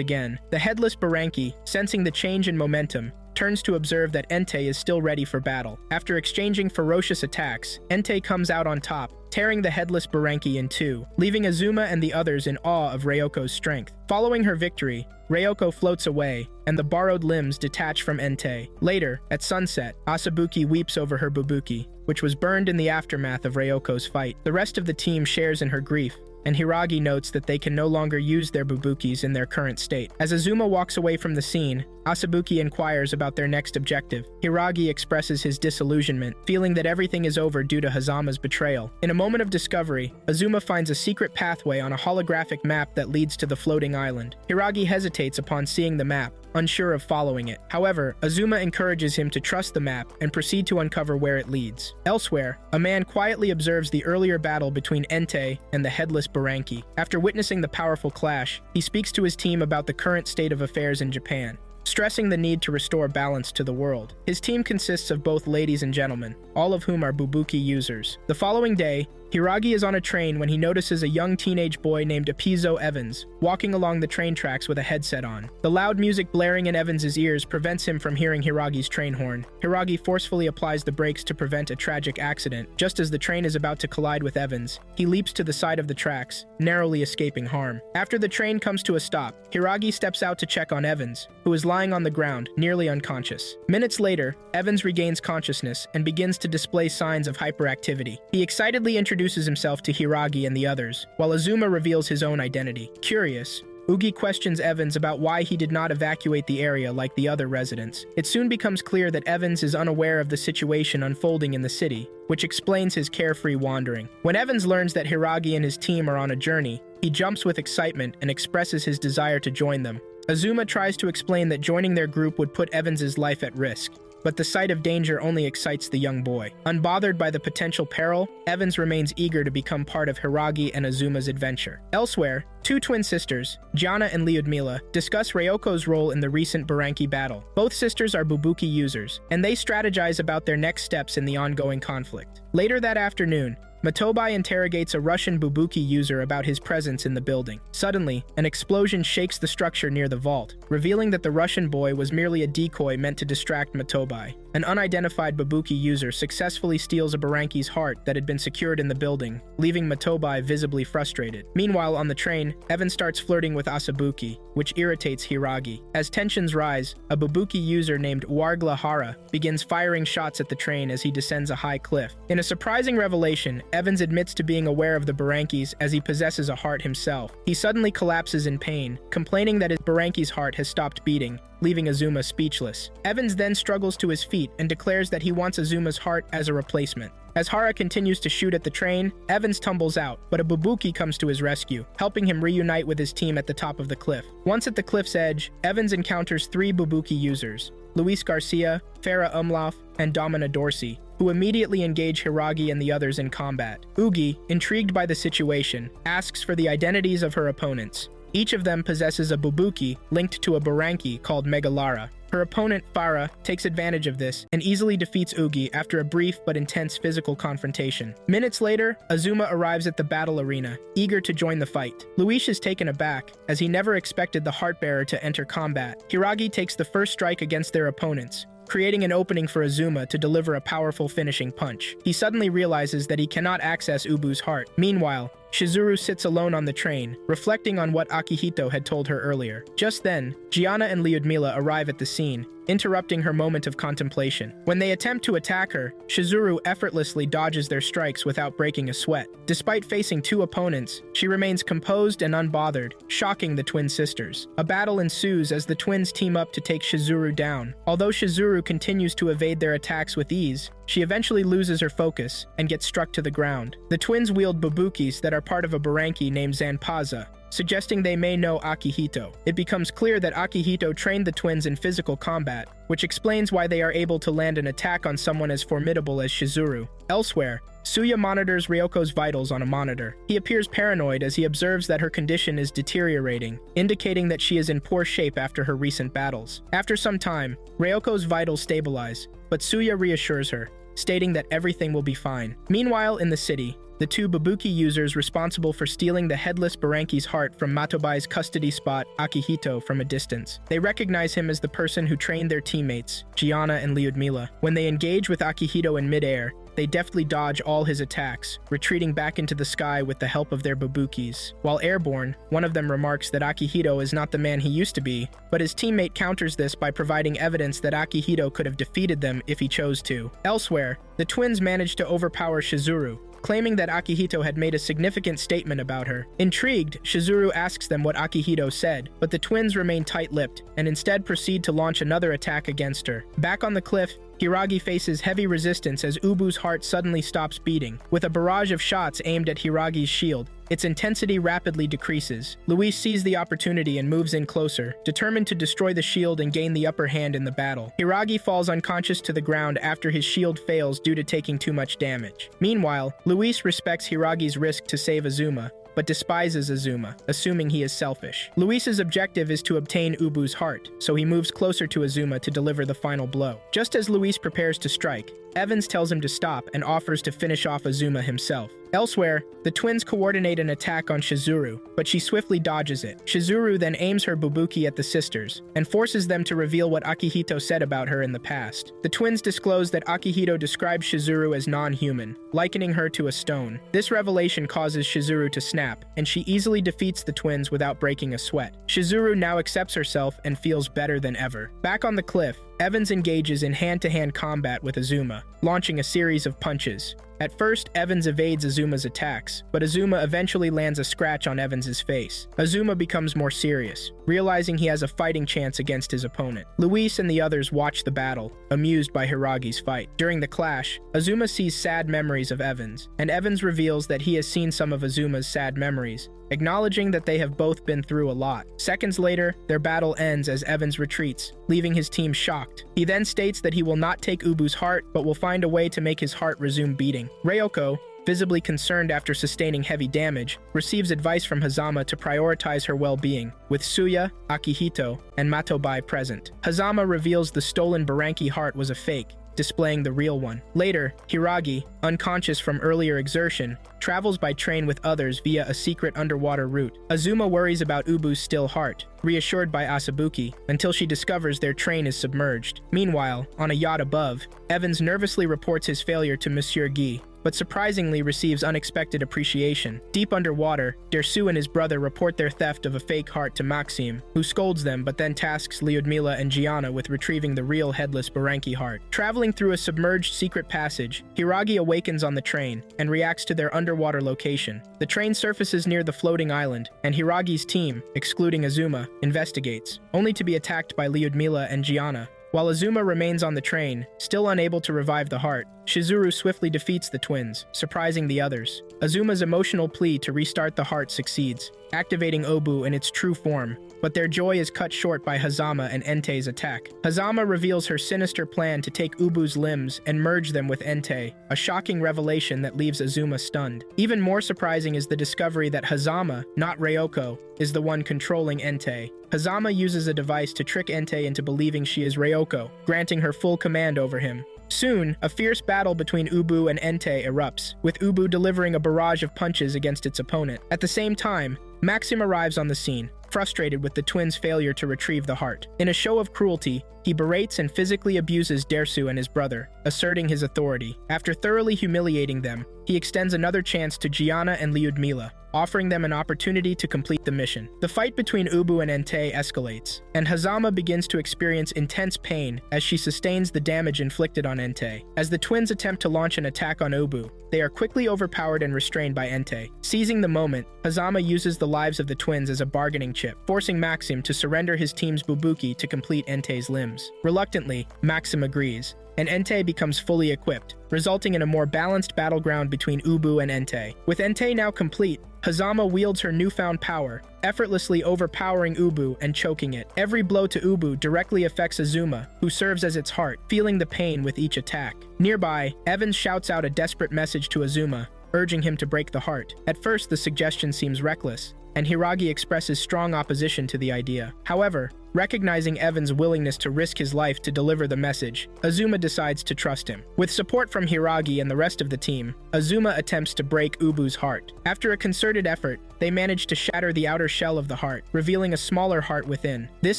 again. The headless Buranki, sensing the change in momentum, turns to observe that Entei is still ready for battle. After exchanging ferocious attacks, Entei comes out on top, tearing the headless Buranki in two, leaving Azuma and the others in awe of Reoko's strength. Following her victory, Reoko floats away, and the borrowed limbs detach from Entei. Later, at sunset, Asabuki weeps over her Bubuki, which was burned in the aftermath of Reoko's fight. The rest of the team shares in her grief, and Hiragi notes that they can no longer use their Bubukis in their current state. As Azuma walks away from the scene, Asabuki inquires about their next objective. Hiragi expresses his disillusionment, feeling that everything is over due to Hazama's betrayal. In a moment of discovery, Azuma finds a secret pathway on a holographic map that leads to the floating island. Hiragi hesitates upon seeing the map, unsure of following it. However, Azuma encourages him to trust the map and proceed to uncover where it leads. Elsewhere, a man quietly observes the earlier battle between Entei and the headless Buranki. After witnessing the powerful clash, he speaks to his team about the current state of affairs in Japan, stressing the need to restore balance to the world. His team consists of both ladies and gentlemen, all of whom are Bubuki users. The following day, Hiragi is on a train when he notices a young teenage boy named Epizo Evans walking along the train tracks with a headset on. The loud music blaring in Evans's ears prevents him from hearing Hiragi's train horn. Hiragi forcefully applies the brakes to prevent a tragic accident. Just as the train is about to collide with Evans, he leaps to the side of the tracks, narrowly escaping harm. After the train comes to a stop, Hiragi steps out to check on Evans, who is lying on the ground, nearly unconscious. Minutes later, Evans regains consciousness and begins to display signs of hyperactivity. He excitedly introduces himself to Hiragi and the others, while Azuma reveals his own identity. Curious, Ugi questions Evans about why he did not evacuate the area like the other residents. It soon becomes clear that Evans is unaware of the situation unfolding in the city, which explains his carefree wandering. When Evans learns that Hiragi and his team are on a journey, he jumps with excitement and expresses his desire to join them. Azuma tries to explain that joining their group would put Evans's life at risk, but the sight of danger only excites the young boy. Unbothered by the potential peril, Evans remains eager to become part of Hiragi and Azuma's adventure. Elsewhere, two twin sisters, Gianna and Lyudmila, discuss Reoko's role in the recent Buranki battle. Both sisters are Bubuki users, and they strategize about their next steps in the ongoing conflict. Later that afternoon, Matobai interrogates a Russian Bubuki user about his presence in the building. Suddenly, an explosion shakes the structure near the vault, revealing that the Russian boy was merely a decoy meant to distract Matobai. An unidentified Bubuki user successfully steals a Buranki's heart that had been secured in the building, leaving Matobai visibly frustrated. Meanwhile, on the train, Evan starts flirting with Asabuki, which irritates Hiragi. As tensions rise, a Bubuki user named Wargla Hara begins firing shots at the train as he descends a high cliff. In a surprising revelation, Evans admits to being aware of the Burankis as he possesses a heart himself. He suddenly collapses in pain, complaining that his Buranki's heart has stopped beating, leaving Azuma speechless. Evans then struggles to his feet and declares that he wants Azuma's heart as a replacement. As Hara continues to shoot at the train, Evans tumbles out, but a Bubuki comes to his rescue, helping him reunite with his team at the top of the cliff. Once at the cliff's edge, Evans encounters three Bubuki users, Luis Garcia, Farah Umlauf, and Domina Dorsey, who immediately engage Hiragi and the others in combat. Ugi, intrigued by the situation, asks for the identities of her opponents. Each of them possesses a Bubuki linked to a Buranki called Megalara. Her opponent, Farah, takes advantage of this and easily defeats Ugi after a brief but intense physical confrontation. Minutes later, Azuma arrives at the battle arena, eager to join the fight. Luis is taken aback, as he never expected the Heartbearer to enter combat. Hiragi takes the first strike against their opponents, creating an opening for Azuma to deliver a powerful finishing punch. He suddenly realizes that he cannot access Ubu's heart. Meanwhile, Shizuru sits alone on the train, reflecting on what Akihito had told her earlier. Just then, Gianna and Lyudmila arrive at the scene, interrupting her moment of contemplation. When they attempt to attack her, Shizuru effortlessly dodges their strikes without breaking a sweat. Despite facing two opponents, she remains composed and unbothered, shocking the twin sisters. A battle ensues as the twins team up to take Shizuru down. Although Shizuru continues to evade their attacks with ease, she eventually loses her focus and gets struck to the ground. The twins wield Bubukis that are part of a Buranki named Zanpaza, suggesting they may know Akihito. It becomes clear that Akihito trained the twins in physical combat, which explains why they are able to land an attack on someone as formidable as Shizuru. Elsewhere, Suya monitors Ryoko's vitals on a monitor. He appears paranoid as he observes that her condition is deteriorating, indicating that she is in poor shape after her recent battles. After some time, Ryoko's vitals stabilize, but Suya reassures her, stating that everything will be fine. Meanwhile, in the city, the two Bubuki users responsible for stealing the headless Buranki's heart from Matobai's custody spot Akihito from a distance. They recognize him as the person who trained their teammates, Gianna and Lyudmila. When they engage with Akihito in midair, they deftly dodge all his attacks, retreating back into the sky with the help of their Bubukis. While airborne, one of them remarks that Akihito is not the man he used to be, but his teammate counters this by providing evidence that Akihito could have defeated them if he chose to. Elsewhere, the twins manage to overpower Shizuru, claiming that Akihito had made a significant statement about her. Intrigued, Shizuru asks them what Akihito said, but the twins remain tight-lipped and instead proceed to launch another attack against her. Back on the cliff, Hiragi faces heavy resistance as Ubu's heart suddenly stops beating. With a barrage of shots aimed at Hiragi's shield, its intensity rapidly decreases. Luis sees the opportunity and moves in closer, determined to destroy the shield and gain the upper hand in the battle. Hiragi falls unconscious to the ground after his shield fails due to taking too much damage. Meanwhile, Luis respects Hiragi's risk to save Azuma, but despises Azuma, assuming he is selfish. Luis's objective is to obtain Ubu's heart, so he moves closer to Azuma to deliver the final blow. Just as Luis prepares to strike, Evans tells him to stop and offers to finish off Azuma himself. Elsewhere, the twins coordinate an attack on Shizuru, but she swiftly dodges it. Shizuru then aims her Bubuki at the sisters, and forces them to reveal what Akihito said about her in the past. The twins disclose that Akihito described Shizuru as non-human, likening her to a stone. This revelation causes Shizuru to snap, and she easily defeats the twins without breaking a sweat. Shizuru now accepts herself and feels better than ever. Back on the cliff, Evans engages in hand-to-hand combat with Azuma, launching a series of punches. At first, Evans evades Azuma's attacks, but Azuma eventually lands a scratch on Evans's face. Azuma becomes more serious, realizing he has a fighting chance against his opponent. Luis and the others watch the battle, amused by Hiragi's fight. During the clash, Azuma sees sad memories of Evans, and Evans reveals that he has seen some of Azuma's sad memories, acknowledging that they have both been through a lot. Seconds later, their battle ends as Evans retreats, leaving his team shocked. He then states that he will not take Ubu's heart, but will find a way to make his heart resume beating. Reoko, visibly concerned after sustaining heavy damage, receives advice from Hazama to prioritize her well-being, with Suya, Akihito, and Matobai present. Hazama reveals the stolen Buranki heart was a fake, displaying the real one. Later, Hiragi, unconscious from earlier exertion, travels by train with others via a secret underwater route. Azuma worries about Ubu's still heart, reassured by Asabuki, until she discovers their train is submerged. Meanwhile, on a yacht above, Evans nervously reports his failure to Monsieur Guy, but surprisingly receives unexpected appreciation. Deep underwater, Dersu and his brother report their theft of a fake heart to Maxime, who scolds them but then tasks Lyudmila and Gianna with retrieving the real headless Buranki heart. Traveling through a submerged secret passage, Hiragi awakens on the train and reacts to their underwater location. The train surfaces near the floating island, and Hiragi's team, excluding Azuma, investigates, only to be attacked by Lyudmila and Gianna. While Azuma remains on the train, still unable to revive the heart, Shizuru swiftly defeats the twins, surprising the others. Azuma's emotional plea to restart the heart succeeds, activating Oubu in its true form, but their joy is cut short by Hazama and Entei's attack. Hazama reveals her sinister plan to take Ubu's limbs and merge them with Entei, a shocking revelation that leaves Azuma stunned. Even more surprising is the discovery that Hazama, not Reoko, is the one controlling Entei. Hazama uses a device to trick Entei into believing she is Reoko, granting her full command over him. Soon, a fierce battle between Oubu and Entei erupts, with Oubu delivering a barrage of punches against its opponent. At the same time, Maxim arrives on the scene, frustrated with the twins' failure to retrieve the heart. In a show of cruelty, he berates and physically abuses Dersu and his brother, asserting his authority. After thoroughly humiliating them, he extends another chance to Gianna and Lyudmila, offering them an opportunity to complete the mission. The fight between Oubu and Entei escalates, and Hazama begins to experience intense pain as she sustains the damage inflicted on Entei. As the twins attempt to launch an attack on Oubu, they are quickly overpowered and restrained by Entei. Seizing the moment, Hazama uses the lives of the twins as a bargaining chip, forcing Maxim to surrender his team's Bubuki to complete Entei's limbs. Reluctantly, Maxim agrees, and Entei becomes fully equipped, resulting in a more balanced battleground between Oubu and Entei. With Entei now complete, Hazama wields her newfound power, effortlessly overpowering Oubu and choking it. Every blow to Oubu directly affects Azuma, who serves as its heart, feeling the pain with each attack. Nearby, Evans shouts out a desperate message to Azuma, urging him to break the heart. At first, the suggestion seems reckless, and Hiragi expresses strong opposition to the idea. However, recognizing Evan's willingness to risk his life to deliver the message, Azuma decides to trust him. With support from Hiragi and the rest of the team, Azuma attempts to break Ubu's heart. After a concerted effort, they manage to shatter the outer shell of the heart, revealing a smaller heart within. This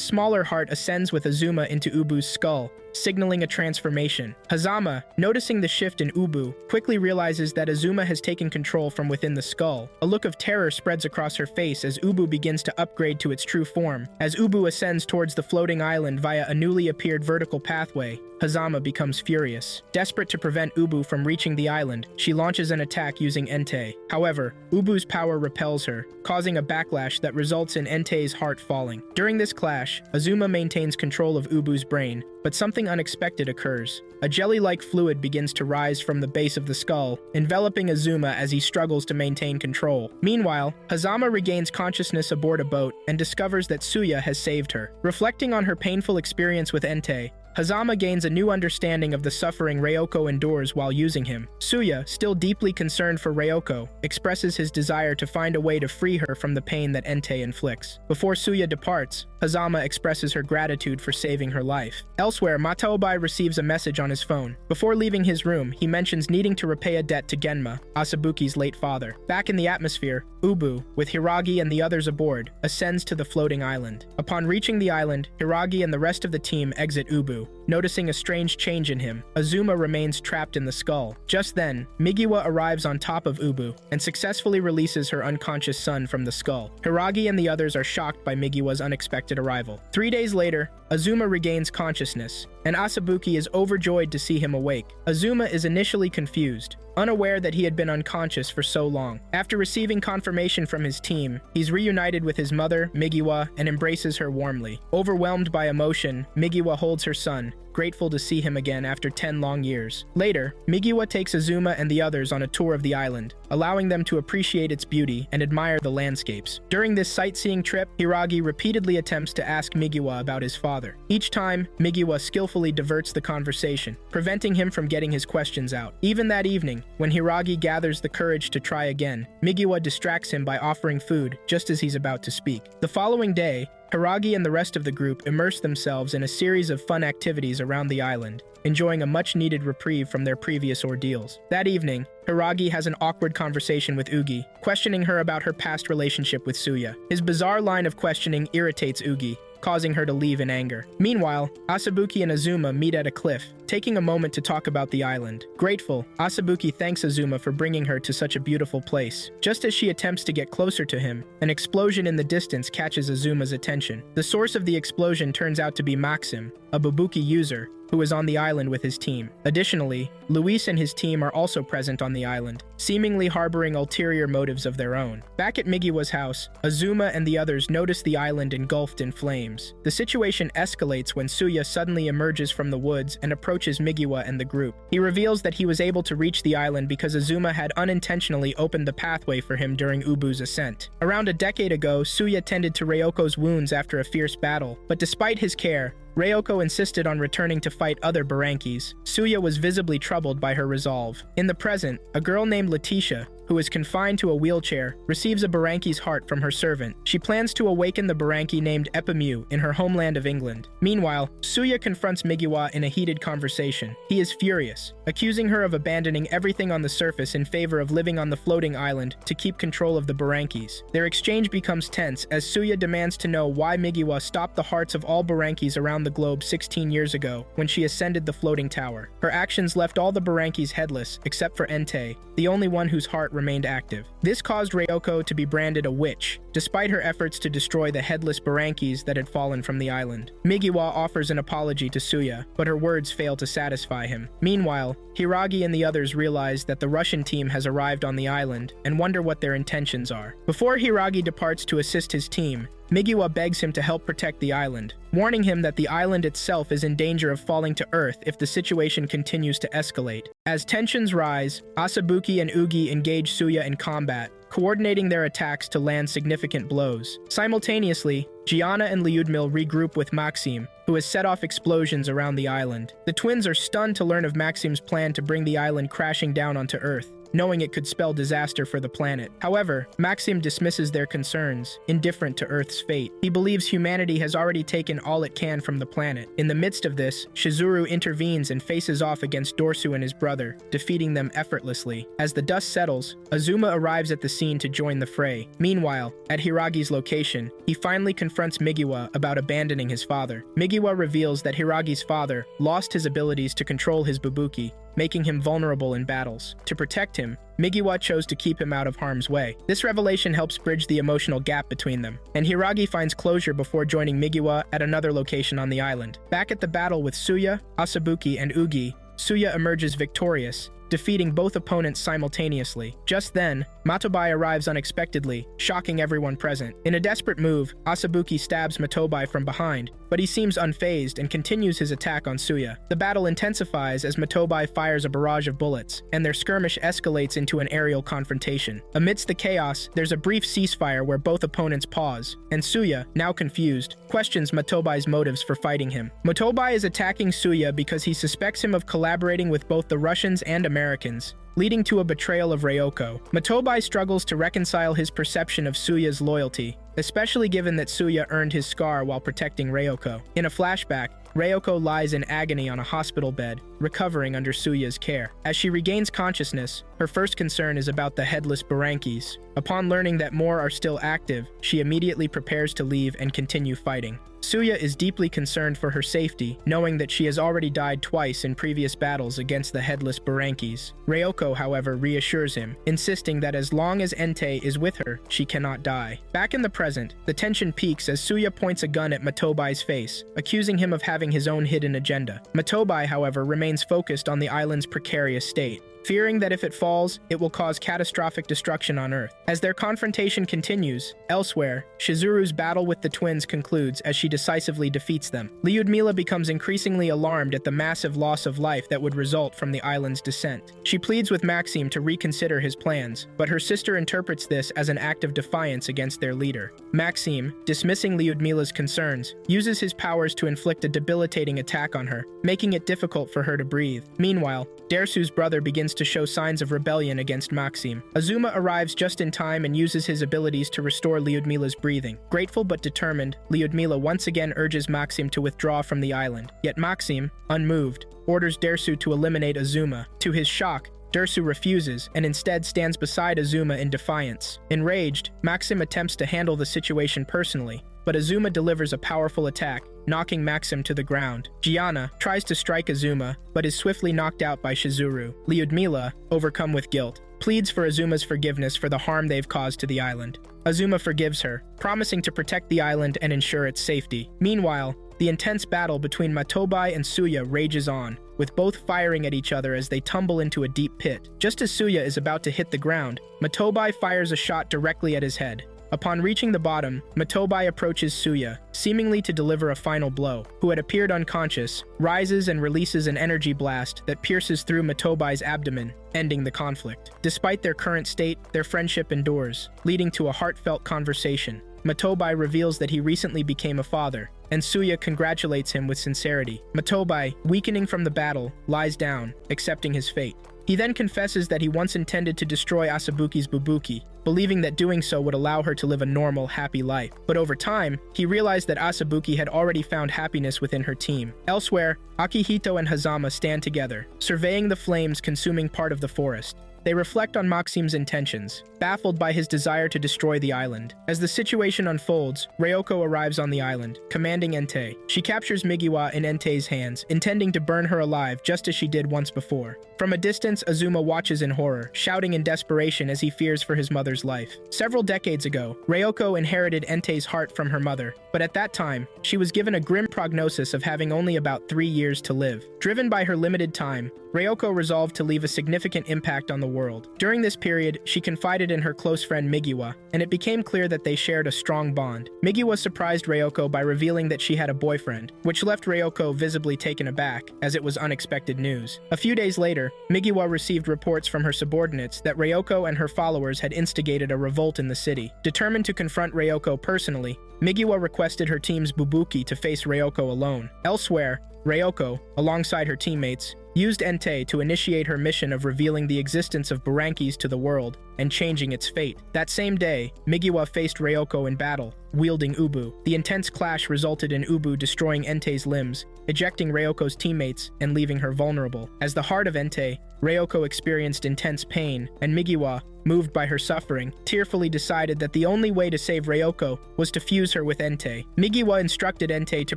smaller heart ascends with Azuma into Ubu's skull, signaling a transformation. Hazama, noticing the shift in Oubu, quickly realizes that Azuma has taken control from within the skull. A look of terror spreads across her face as Oubu begins to upgrade to its true form. As Oubu ascends towards the floating island via a newly appeared vertical pathway, Hazama becomes furious. Desperate to prevent Oubu from reaching the island, she launches an attack using Entei. However, Ubu's power repels her, causing a backlash that results in Entei's heart falling. During this clash, Azuma maintains control of Ubu's brain, but something unexpected occurs. A jelly-like fluid begins to rise from the base of the skull, enveloping Azuma as he struggles to maintain control. Meanwhile, Hazama regains consciousness aboard a boat and discovers that Suya has saved her. Reflecting on her painful experience with Entei, Hazama gains a new understanding of the suffering Reoko endures while using him. Suya, still deeply concerned for Reoko, expresses his desire to find a way to free her from the pain that Entei inflicts. Before Suya departs, Hazama expresses her gratitude for saving her life. Elsewhere, Mataobai receives a message on his phone. Before leaving his room, he mentions needing to repay a debt to Genma, Asabuki's late father. Back in the atmosphere, Oubu, with Hiragi and the others aboard, ascends to the floating island. Upon reaching the island, Hiragi and the rest of the team exit Oubu. Noticing a strange change in him, Azuma remains trapped in the skull. Just then, Migiwa arrives on top of Oubu and successfully releases her unconscious son from the skull. Hiragi and the others are shocked by Migiwa's unexpected arrival. 3 days later, Azuma regains consciousness, and Asabuki is overjoyed to see him awake. Azuma is initially confused, unaware that he had been unconscious for so long. After receiving confirmation from his team, he's reunited with his mother, Migiwa, and embraces her warmly. Overwhelmed by emotion, Migiwa holds her son, grateful to see him again after 10 long years. Later, Migiwa takes Azuma and the others on a tour of the island, allowing them to appreciate its beauty and admire the landscapes. During this sightseeing trip, Hiragi repeatedly attempts to ask Migiwa about his father. Each time, Migiwa skillfully diverts the conversation, preventing him from getting his questions out. Even that evening, when Hiragi gathers the courage to try again, Migiwa distracts him by offering food just as he's about to speak. The following day, Hiragi and the rest of the group immerse themselves in a series of fun activities around the island, enjoying a much-needed reprieve from their previous ordeals. That evening, Hiragi has an awkward conversation with Ugi, questioning her about her past relationship with Suya. His bizarre line of questioning irritates Ugi, causing her to leave in anger. Meanwhile, Asabuki and Azuma meet at a cliff, taking a moment to talk about the island. Grateful, Asabuki thanks Azuma for bringing her to such a beautiful place. Just as she attempts to get closer to him, an explosion in the distance catches Azuma's attention. The source of the explosion turns out to be Maxim, a Bubuki user, who is on the island with his team. Additionally, Luis and his team are also present on the island, seemingly harboring ulterior motives of their own. Back at Migiwa's house, Azuma and the others notice the island engulfed in flames. The situation escalates when Suya suddenly emerges from the woods and approaches Migiwa and the group. He reveals that he was able to reach the island because Azuma had unintentionally opened the pathway for him during Ubu's ascent. Around a decade ago, Suya tended to Ryoko's wounds after a fierce battle, but despite his care, Reoko insisted on returning to fight other Burankis. Suya was visibly troubled by her resolve. In the present, a girl named Letitia, who is confined to a wheelchair, receives a Buranki's heart from her servant. She plans to awaken the Buranki named Oubu in her homeland of England. Meanwhile, Suya confronts Migiwa in a heated conversation. He is furious, accusing her of abandoning everything on the surface in favor of living on the floating island to keep control of the Burankis. Their exchange becomes tense as Suya demands to know why Migiwa stopped the hearts of all Burankis around the globe 16 years ago when she ascended the floating tower. Her actions left all the Burankis headless except for Entei, the only one whose heart remained active. This caused Reoko to be branded a witch, despite her efforts to destroy the headless Burankis that had fallen from the island. Migiwa offers an apology to Suya, but her words fail to satisfy him. Meanwhile, Hiragi and the others realize that the Russian team has arrived on the island and wonder what their intentions are. Before Hiragi departs to assist his team, Migiwa begs him to help protect the island, warning him that the island itself is in danger of falling to Earth if the situation continues to escalate. As tensions rise, Asabuki and Ugi engage Suya in combat, coordinating their attacks to land significant blows. Simultaneously, Gianna and Lyudmil regroup with Maxim, who has set off explosions around the island. The twins are stunned to learn of Maxim's plan to bring the island crashing down onto Earth, knowing it could spell disaster for the planet. However, Maxim dismisses their concerns, indifferent to Earth's fate. He believes humanity has already taken all it can from the planet. In the midst of this, Shizuru intervenes and faces off against Dorsu and his brother, defeating them effortlessly. As the dust settles, Azuma arrives at the scene to join the fray. Meanwhile, at Hiragi's location, he finally confronts Migiwa about abandoning his father. Migiwa reveals that Hiragi's father lost his abilities to control his Bubuki, making him vulnerable in battles. To protect him, Migiwa chose to keep him out of harm's way. This revelation helps bridge the emotional gap between them, and Hiragi finds closure before joining Migiwa at another location on the island. Back at the battle with Suya, Asabuki, and Ugi, Suya emerges victorious, defeating both opponents simultaneously. Just then, Matobai arrives unexpectedly, shocking everyone present. In a desperate move, Asabuki stabs Matobai from behind, but he seems unfazed and continues his attack on Suya. The battle intensifies as Matobai fires a barrage of bullets, and their skirmish escalates into an aerial confrontation. Amidst the chaos, there's a brief ceasefire where both opponents pause, and Suya, now confused, questions Matobai's motives for fighting him. Matobai is attacking Suya because he suspects him of collaborating with both the Russians and Americans, leading to a betrayal of Reoko. Matobai struggles to reconcile his perception of Suya's loyalty, especially given that Suya earned his scar while protecting Reoko. In a flashback, Reoko lies in agony on a hospital bed, recovering under Suya's care. As she regains consciousness, her first concern is about the headless Burankis. Upon learning that more are still active, she immediately prepares to leave and continue fighting. Suya is deeply concerned for her safety, knowing that she has already died twice in previous battles against the headless Burankis. Reoko, however, reassures him, insisting that as long as Entei is with her, she cannot die. Back in the present, the tension peaks as Suya points a gun at Matobai's face, accusing him of having his own hidden agenda. Matobai, however, remains focused on the island's precarious state, fearing that if it falls, it will cause catastrophic destruction on Earth. As their confrontation continues, elsewhere, Shizuru's battle with the twins concludes as she decisively defeats them. Lyudmila becomes increasingly alarmed at the massive loss of life that would result from the island's descent. She pleads with Maxim to reconsider his plans, but her sister interprets this as an act of defiance against their leader. Maxim, dismissing Lyudmila's concerns, uses his powers to inflict a debilitating attack on her, making it difficult for her to breathe. Meanwhile, Dersu's brother begins to show signs of rebellion against Maxim. Azuma arrives just in time and uses his abilities to restore Lyudmila's breathing. Grateful but determined, Lyudmila once again urges Maxim to withdraw from the island. Yet Maxim, unmoved, orders Dersu to eliminate Azuma. To his shock, Dersu refuses and instead stands beside Azuma in defiance. Enraged, Maxim attempts to handle the situation personally, but Azuma delivers a powerful attack, knocking Maxim to the ground. Gianna tries to strike Azuma, but is swiftly knocked out by Shizuru. Lyudmila, overcome with guilt, pleads for Azuma's forgiveness for the harm they've caused to the island. Azuma forgives her, promising to protect the island and ensure its safety. Meanwhile, the intense battle between Matobai and Suya rages on, with both firing at each other as they tumble into a deep pit. Just as Suya is about to hit the ground, Matobai fires a shot directly at his head. Upon reaching the bottom, Matobai approaches Suya, seemingly to deliver a final blow. Who had appeared unconscious, rises and releases an energy blast that pierces through Matobai's abdomen, ending the conflict. Despite their current state, their friendship endures, leading to a heartfelt conversation. Matobai reveals that he recently became a father, and Suya congratulates him with sincerity. Matobai, weakening from the battle, lies down, accepting his fate. He then confesses that he once intended to destroy Asabuki's Bubuki, believing that doing so would allow her to live a normal, happy life. But over time, he realized that Asabuki had already found happiness within her team. Elsewhere, Akihito and Hazama stand together, surveying the flames consuming part of the forest. They reflect on Maxime's intentions, baffled by his desire to destroy the island. As the situation unfolds, Reoko arrives on the island, commanding Entei. She captures Migiwa in Entei's hands, intending to burn her alive just as she did once before. From a distance, Azuma watches in horror, shouting in desperation as he fears for his mother's life. Several decades ago, Reoko inherited Entei's heart from her mother, but at that time, she was given a grim prognosis of having only about 3 years to live. Driven by her limited time, Reoko resolved to leave a significant impact on the world. During this period, she confided in her close friend Migiwa, and it became clear that they shared a strong bond. Migiwa surprised Reoko by revealing that she had a boyfriend, which left Reoko visibly taken aback, as it was unexpected news. A few days later, Migiwa received reports from her subordinates that Reoko and her followers had instigated a revolt in the city. Determined to confront Reoko personally, Migiwa requested her team's Bubuki to face Reoko alone. Elsewhere, Reoko, alongside her teammates, used Entei to initiate her mission of revealing the existence of Burankis to the world and changing its fate. That same day, Migiwa faced Reoko in battle, wielding Oubu. The intense clash resulted in Oubu destroying Entei's limbs, ejecting Ryoko's teammates and leaving her vulnerable. As the heart of Entei, Reoko experienced intense pain, and Migiwa, moved by her suffering, tearfully decided that the only way to save Reoko was to fuse her with Entei. Migiwa instructed Entei to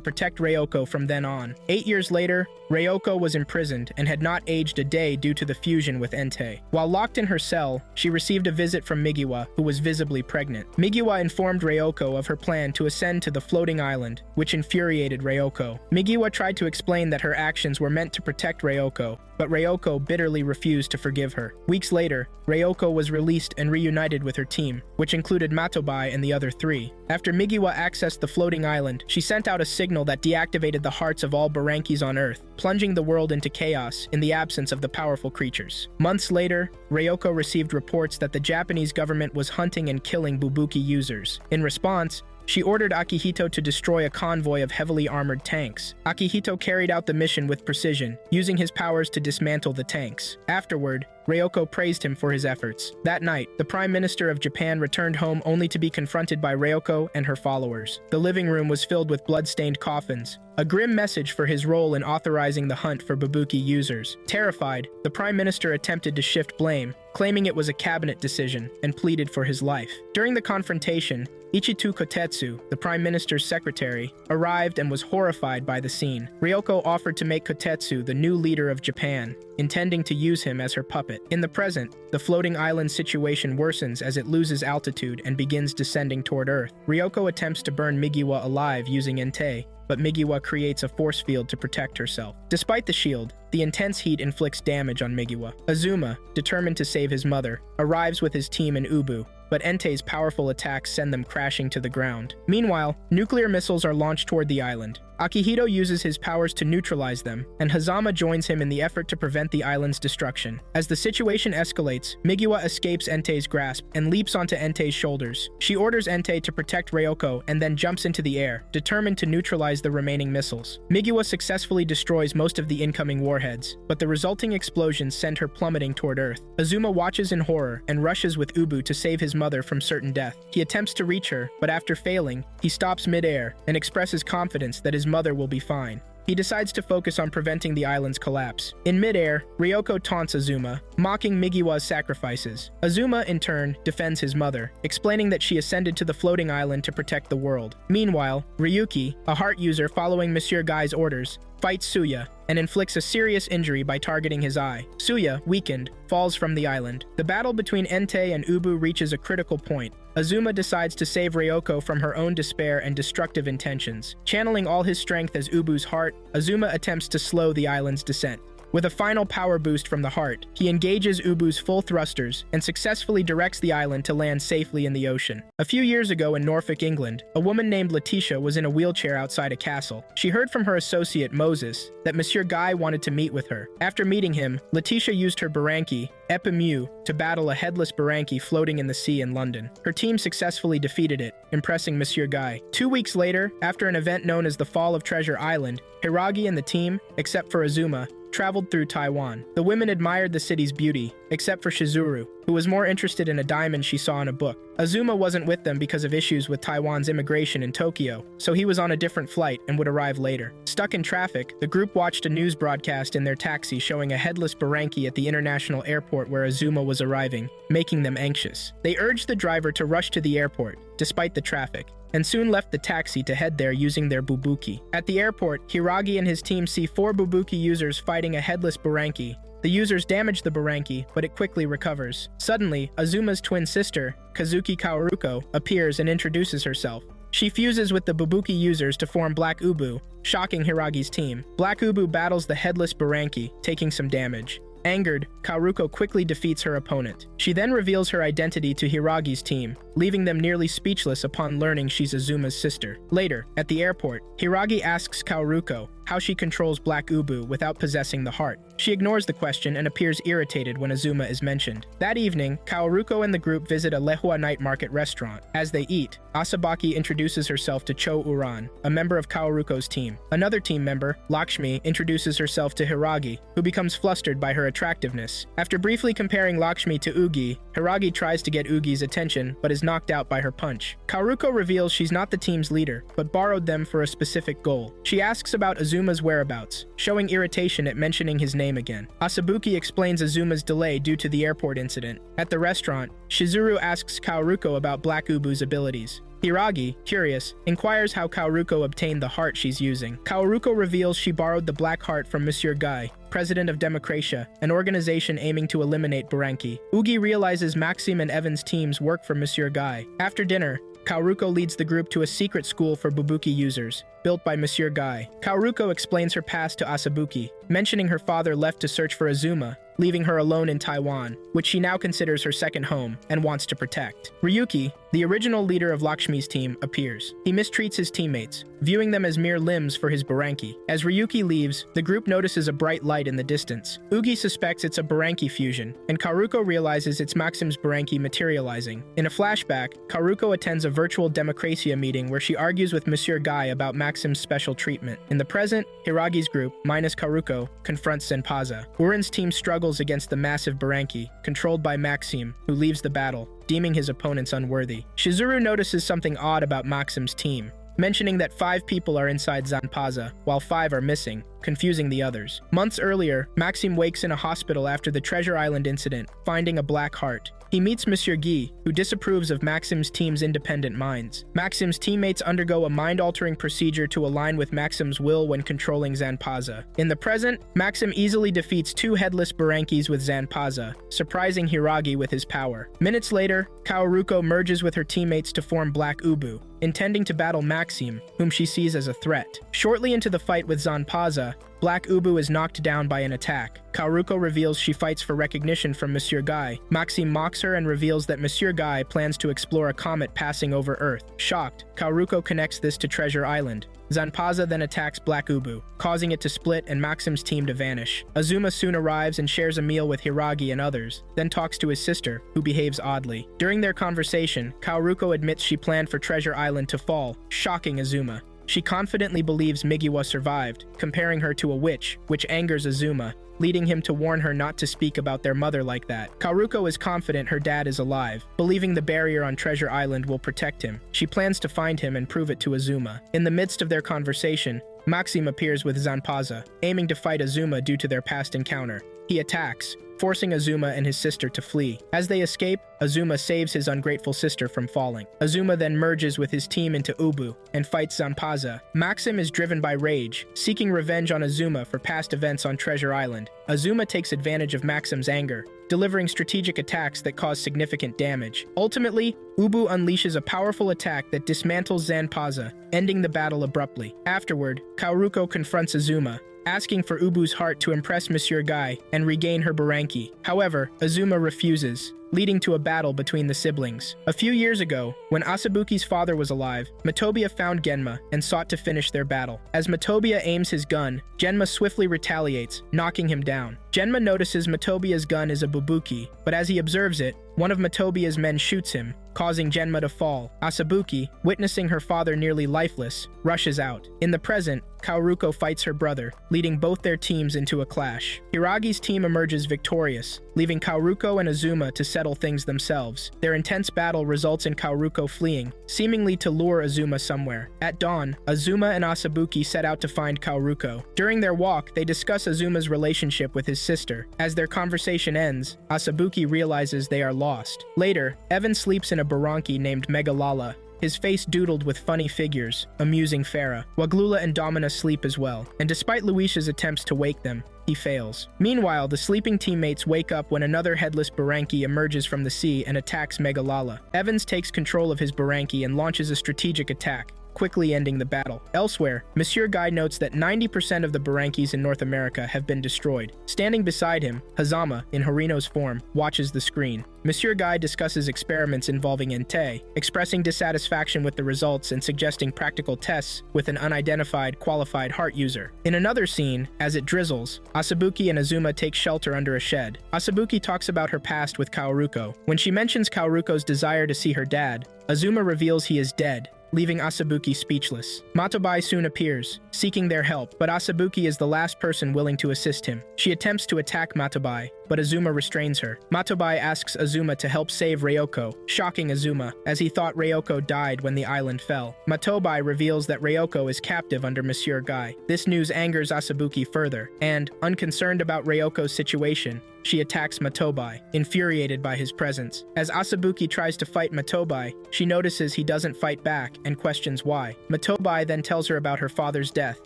protect Reoko from then on. 8 years later, Reoko was imprisoned and had not aged a day due to the fusion with Entei. While locked in her cell, she received a visit from Migiwa, who was visibly pregnant. Migiwa informed Reoko of her plan to ascend to the floating island, which infuriated Reoko. Migiwa tried to explain that her actions were meant to protect Reoko, but Reoko bitterly refused to forgive her. Weeks later, Reoko was released and reunited with her team, which included Matobai and the other 3. After Migiwa accessed the floating island, she sent out a signal that deactivated the hearts of all Burankis on Earth, plunging the world into chaos in the absence of the powerful creatures. Months later, Reoko received reports that the Japanese government was hunting and killing Bubuki users. In response, she ordered Akihito to destroy a convoy of heavily armored tanks. Akihito carried out the mission with precision, using his powers to dismantle the tanks. Afterward, Reoko praised him for his efforts. That night, the Prime Minister of Japan returned home only to be confronted by Reoko and her followers. The living room was filled with blood-stained coffins, a grim message for his role in authorizing the hunt for Bubuki users. Terrified, the Prime Minister attempted to shift blame, claiming it was a cabinet decision, and pleaded for his life. During the confrontation, Ichitu Kotetsu, the Prime Minister's secretary, arrived and was horrified by the scene. Reoko offered to make Kotetsu the new leader of Japan, intending to use him as her puppet. In the present, the floating island situation worsens as it loses altitude and begins descending toward Earth. Reoko attempts to burn Migiwa alive using Entei, but Migiwa creates a force field to protect herself. Despite the shield, the intense heat inflicts damage on Migiwa. Azuma, determined to save his mother, arrives with his team in Oubu, but Entei's powerful attacks send them crashing to the ground. Meanwhile, nuclear missiles are launched toward the island. Akihito uses his powers to neutralize them, and Hazama joins him in the effort to prevent the island's destruction. As the situation escalates, Migiwa escapes Entei's grasp and leaps onto Entei's shoulders. She orders Entei to protect Reoko and then jumps into the air, determined to neutralize the remaining missiles. Migiwa successfully destroys most of the incoming warheads, but the resulting explosions send her plummeting toward Earth. Azuma watches in horror and rushes with Oubu to save his mother from certain death. He attempts to reach her, but after failing, he stops mid-air and expresses confidence that his mother will be fine. He decides to focus on preventing the island's collapse. In mid-air, Reoko taunts Azuma, mocking Migiwa's sacrifices. Azuma, in turn, defends his mother, explaining that she ascended to the floating island to protect the world. Meanwhile, Ryuki, a heart user following Monsieur Guy's orders, fights Suya and inflicts a serious injury by targeting his eye. Suya, weakened, falls from the island. The battle between Entei and Oubu reaches a critical point. Azuma decides to save Reoko from her own despair and destructive intentions. Channeling all his strength as Ubu's heart, Azuma attempts to slow the island's descent. With a final power boost from the heart, he engages Ubu's full thrusters and successfully directs the island to land safely in the ocean. A few years ago in Norfolk, England, a woman named Letitia was in a wheelchair outside a castle. She heard from her associate Moses that Monsieur Guy wanted to meet with her. After meeting him, Letitia used her Buranki, Epimu, to battle a headless Buranki floating in the sea in London. Her team successfully defeated it, impressing Monsieur Guy. 2 weeks later, after an event known as the Fall of Treasure Island, Hiragi and the team, except for Azuma, traveled through Taiwan. The women admired the city's beauty, except for Shizuru, who was more interested in a diamond she saw in a book. Azuma wasn't with them because of issues with Taiwan's immigration in Tokyo, so he was on a different flight and would arrive later. Stuck in traffic, the group watched a news broadcast in their taxi showing a headless Buranki at the international airport where Azuma was arriving, making them anxious. They urged the driver to rush to the airport, despite the traffic, and soon left the taxi to head there using their Bubuki. At the airport, Hiragi and his team see 4 Bubuki users fighting a headless Buranki. The users damage the Buranki, but it quickly recovers. Suddenly, Azuma's twin sister, Kazuki Kaoruko, appears and introduces herself. She fuses with the Bubuki users to form Black Oubu, shocking Hiragi's team. Black Oubu battles the headless Buranki, taking some damage. Angered, Kaoruko quickly defeats her opponent. She then reveals her identity to Hiragi's team, leaving them nearly speechless upon learning she's Azuma's sister. Later, at the airport, Hiragi asks Kaoruko how she controls Black Oubu without possessing the heart. She ignores the question and appears irritated when Azuma is mentioned. That evening, Kaoruko and the group visit a Lehua night market restaurant. As they eat, Asabaki introduces herself to Cho Uran, a member of Kaoruko's team. Another team member, Lakshmi, introduces herself to Hiragi, who becomes flustered by her attractiveness. After briefly comparing Lakshmi to Ugi, Hiragi tries to get Ugi's attention, but is knocked out by her punch. Kaoruko reveals she's not the team's leader, but borrowed them for a specific goal. She asks about Azuma's whereabouts, showing irritation at mentioning his name again. Asabuki explains Azuma's delay due to the airport incident. At the restaurant, Shizuru asks Kaoruko about Black Ubu's abilities. Hiragi, curious, inquires how Kaoruko obtained the heart she's using. Kaoruko reveals she borrowed the black heart from Monsieur Guy, president of Democratia, an organization aiming to eliminate Buranki. Ugi realizes Maxim and Evan's teams work for Monsieur Guy. After dinner, Kaoruko leads the group to a secret school for Bubuki users, built by Monsieur Guy. Kaoruko explains her past to Asabuki, mentioning her father left to search for Azuma, leaving her alone in Taiwan, which she now considers her second home and wants to protect. Ryuki, the original leader of Lakshmi's team, appears. He mistreats his teammates, viewing them as mere limbs for his Buranki. As Ryuki leaves, the group notices a bright light in the distance. Ugi suspects it's a Buranki fusion, and Kaoruko realizes it's Maxim's Buranki materializing. In a flashback, Kaoruko attends a virtual Democracia meeting where she argues with Monsieur Guy about Maxim's special treatment. In the present, Hiragi's group, minus Kaoruko, confronts Zenpaza. Uran's team struggles against the massive Buranki, controlled by Maxim, who leaves the battle, deeming his opponents unworthy. Shizuru notices something odd about Maxim's team, mentioning that 5 people are inside Zenpaza, while 5 are missing, confusing the others. Months earlier, Maxim wakes in a hospital after the Treasure Island incident, finding a black heart. He meets Monsieur Guy, who disapproves of Maxim's team's independent minds. Maxim's teammates undergo a mind-altering procedure to align with Maxim's will when controlling Zenpaza. In the present, Maxim easily defeats 2 headless Burankis with Zenpaza, surprising Hiragi with his power. Minutes later, Kaoruko merges with her teammates to form Black Oubu, intending to battle Maxim, whom she sees as a threat. Shortly into the fight with Zenpaza, Black Oubu is knocked down by an attack. Kaoruko reveals she fights for recognition from Monsieur Guy. Maxim mocks her and reveals that Monsieur Guy plans to explore a comet passing over Earth. Shocked, Kaoruko connects this to Treasure Island. Zenpaza then attacks Black Oubu, causing it to split and Maxim's team to vanish. Azuma soon arrives and shares a meal with Hiragi and others, then talks to his sister, who behaves oddly. During their conversation, Kaoruko admits she planned for Treasure Island to fall, shocking Azuma. She confidently believes Migiwa survived, comparing her to a witch, which angers Azuma, leading him to warn her not to speak about their mother like that. Kaoruko is confident her dad is alive, believing the barrier on Treasure Island will protect him. She plans to find him and prove it to Azuma. In the midst of their conversation, Maxim appears with Zenpaza, aiming to fight Azuma due to their past encounter. He attacks, forcing Azuma and his sister to flee. As they escape, Azuma saves his ungrateful sister from falling. Azuma then merges with his team into Oubu and fights Zenpaza. Maxim is driven by rage, seeking revenge on Azuma for past events on Treasure Island. Azuma takes advantage of Maxim's anger, delivering strategic attacks that cause significant damage. Ultimately, Oubu unleashes a powerful attack that dismantles Zenpaza, ending the battle abruptly. Afterward, Kaoruko confronts Azuma, asking for Ubu's heart to impress Monsieur Guy and regain her Buranki. However, Azuma refuses, leading to a battle between the siblings. A few years ago, when Asabuki's father was alive, Motobia found Genma and sought to finish their battle. As Motobia aims his gun, Genma swiftly retaliates, knocking him down. Genma notices Motobia's gun is a Bubuki, but as he observes it, one of Matobia's men shoots him, causing Genma to fall. Asabuki, witnessing her father nearly lifeless, rushes out. In the present, Kaoruko fights her brother, leading both their teams into a clash. Hiragi's team emerges victorious, leaving Kaoruko and Azuma to settle things themselves. Their intense battle results in Kaoruko fleeing, seemingly to lure Azuma somewhere. At dawn, Azuma and Asabuki set out to find Kaoruko. During their walk, they discuss Azuma's relationship with his sister. As their conversation ends, Asabuki realizes they are lost. Later, Evan sleeps in a Buranki named Megalala, his face doodled with funny figures, amusing Farah. Waglula and Domina sleep as well, and despite Luisha's attempts to wake them, he fails. Meanwhile, the sleeping teammates wake up when another headless Buranki emerges from the sea and attacks Megalala. Evans takes control of his Buranki and launches a strategic attack, quickly ending the battle. Elsewhere, Monsieur Guy notes that 90% of the Burankis in North America have been destroyed. Standing beside him, Hazama, in Harino's form, watches the screen. Monsieur Guy discusses experiments involving Entei, expressing dissatisfaction with the results and suggesting practical tests with an unidentified, qualified heart user. In another scene, as it drizzles, Asabuki and Azuma take shelter under a shed. Asabuki talks about her past with Kaoruko. When she mentions Kaoruko's desire to see her dad, Azuma reveals he is dead, leaving Asabuki speechless. Matobai soon appears, seeking their help, but Asabuki is the last person willing to assist him. She attempts to attack Matobai, but Azuma restrains her. Matobai asks Azuma to help save Reoko, shocking Azuma, as he thought Reoko died when the island fell. Matobai reveals that Reoko is captive under Monsieur Guy. This news angers Asabuki further, and, unconcerned about Ryoko's situation, she attacks Matobai, infuriated by his presence. As Asabuki tries to fight Matobai, she notices he doesn't fight back and questions why. Matobai then tells her about her father's death,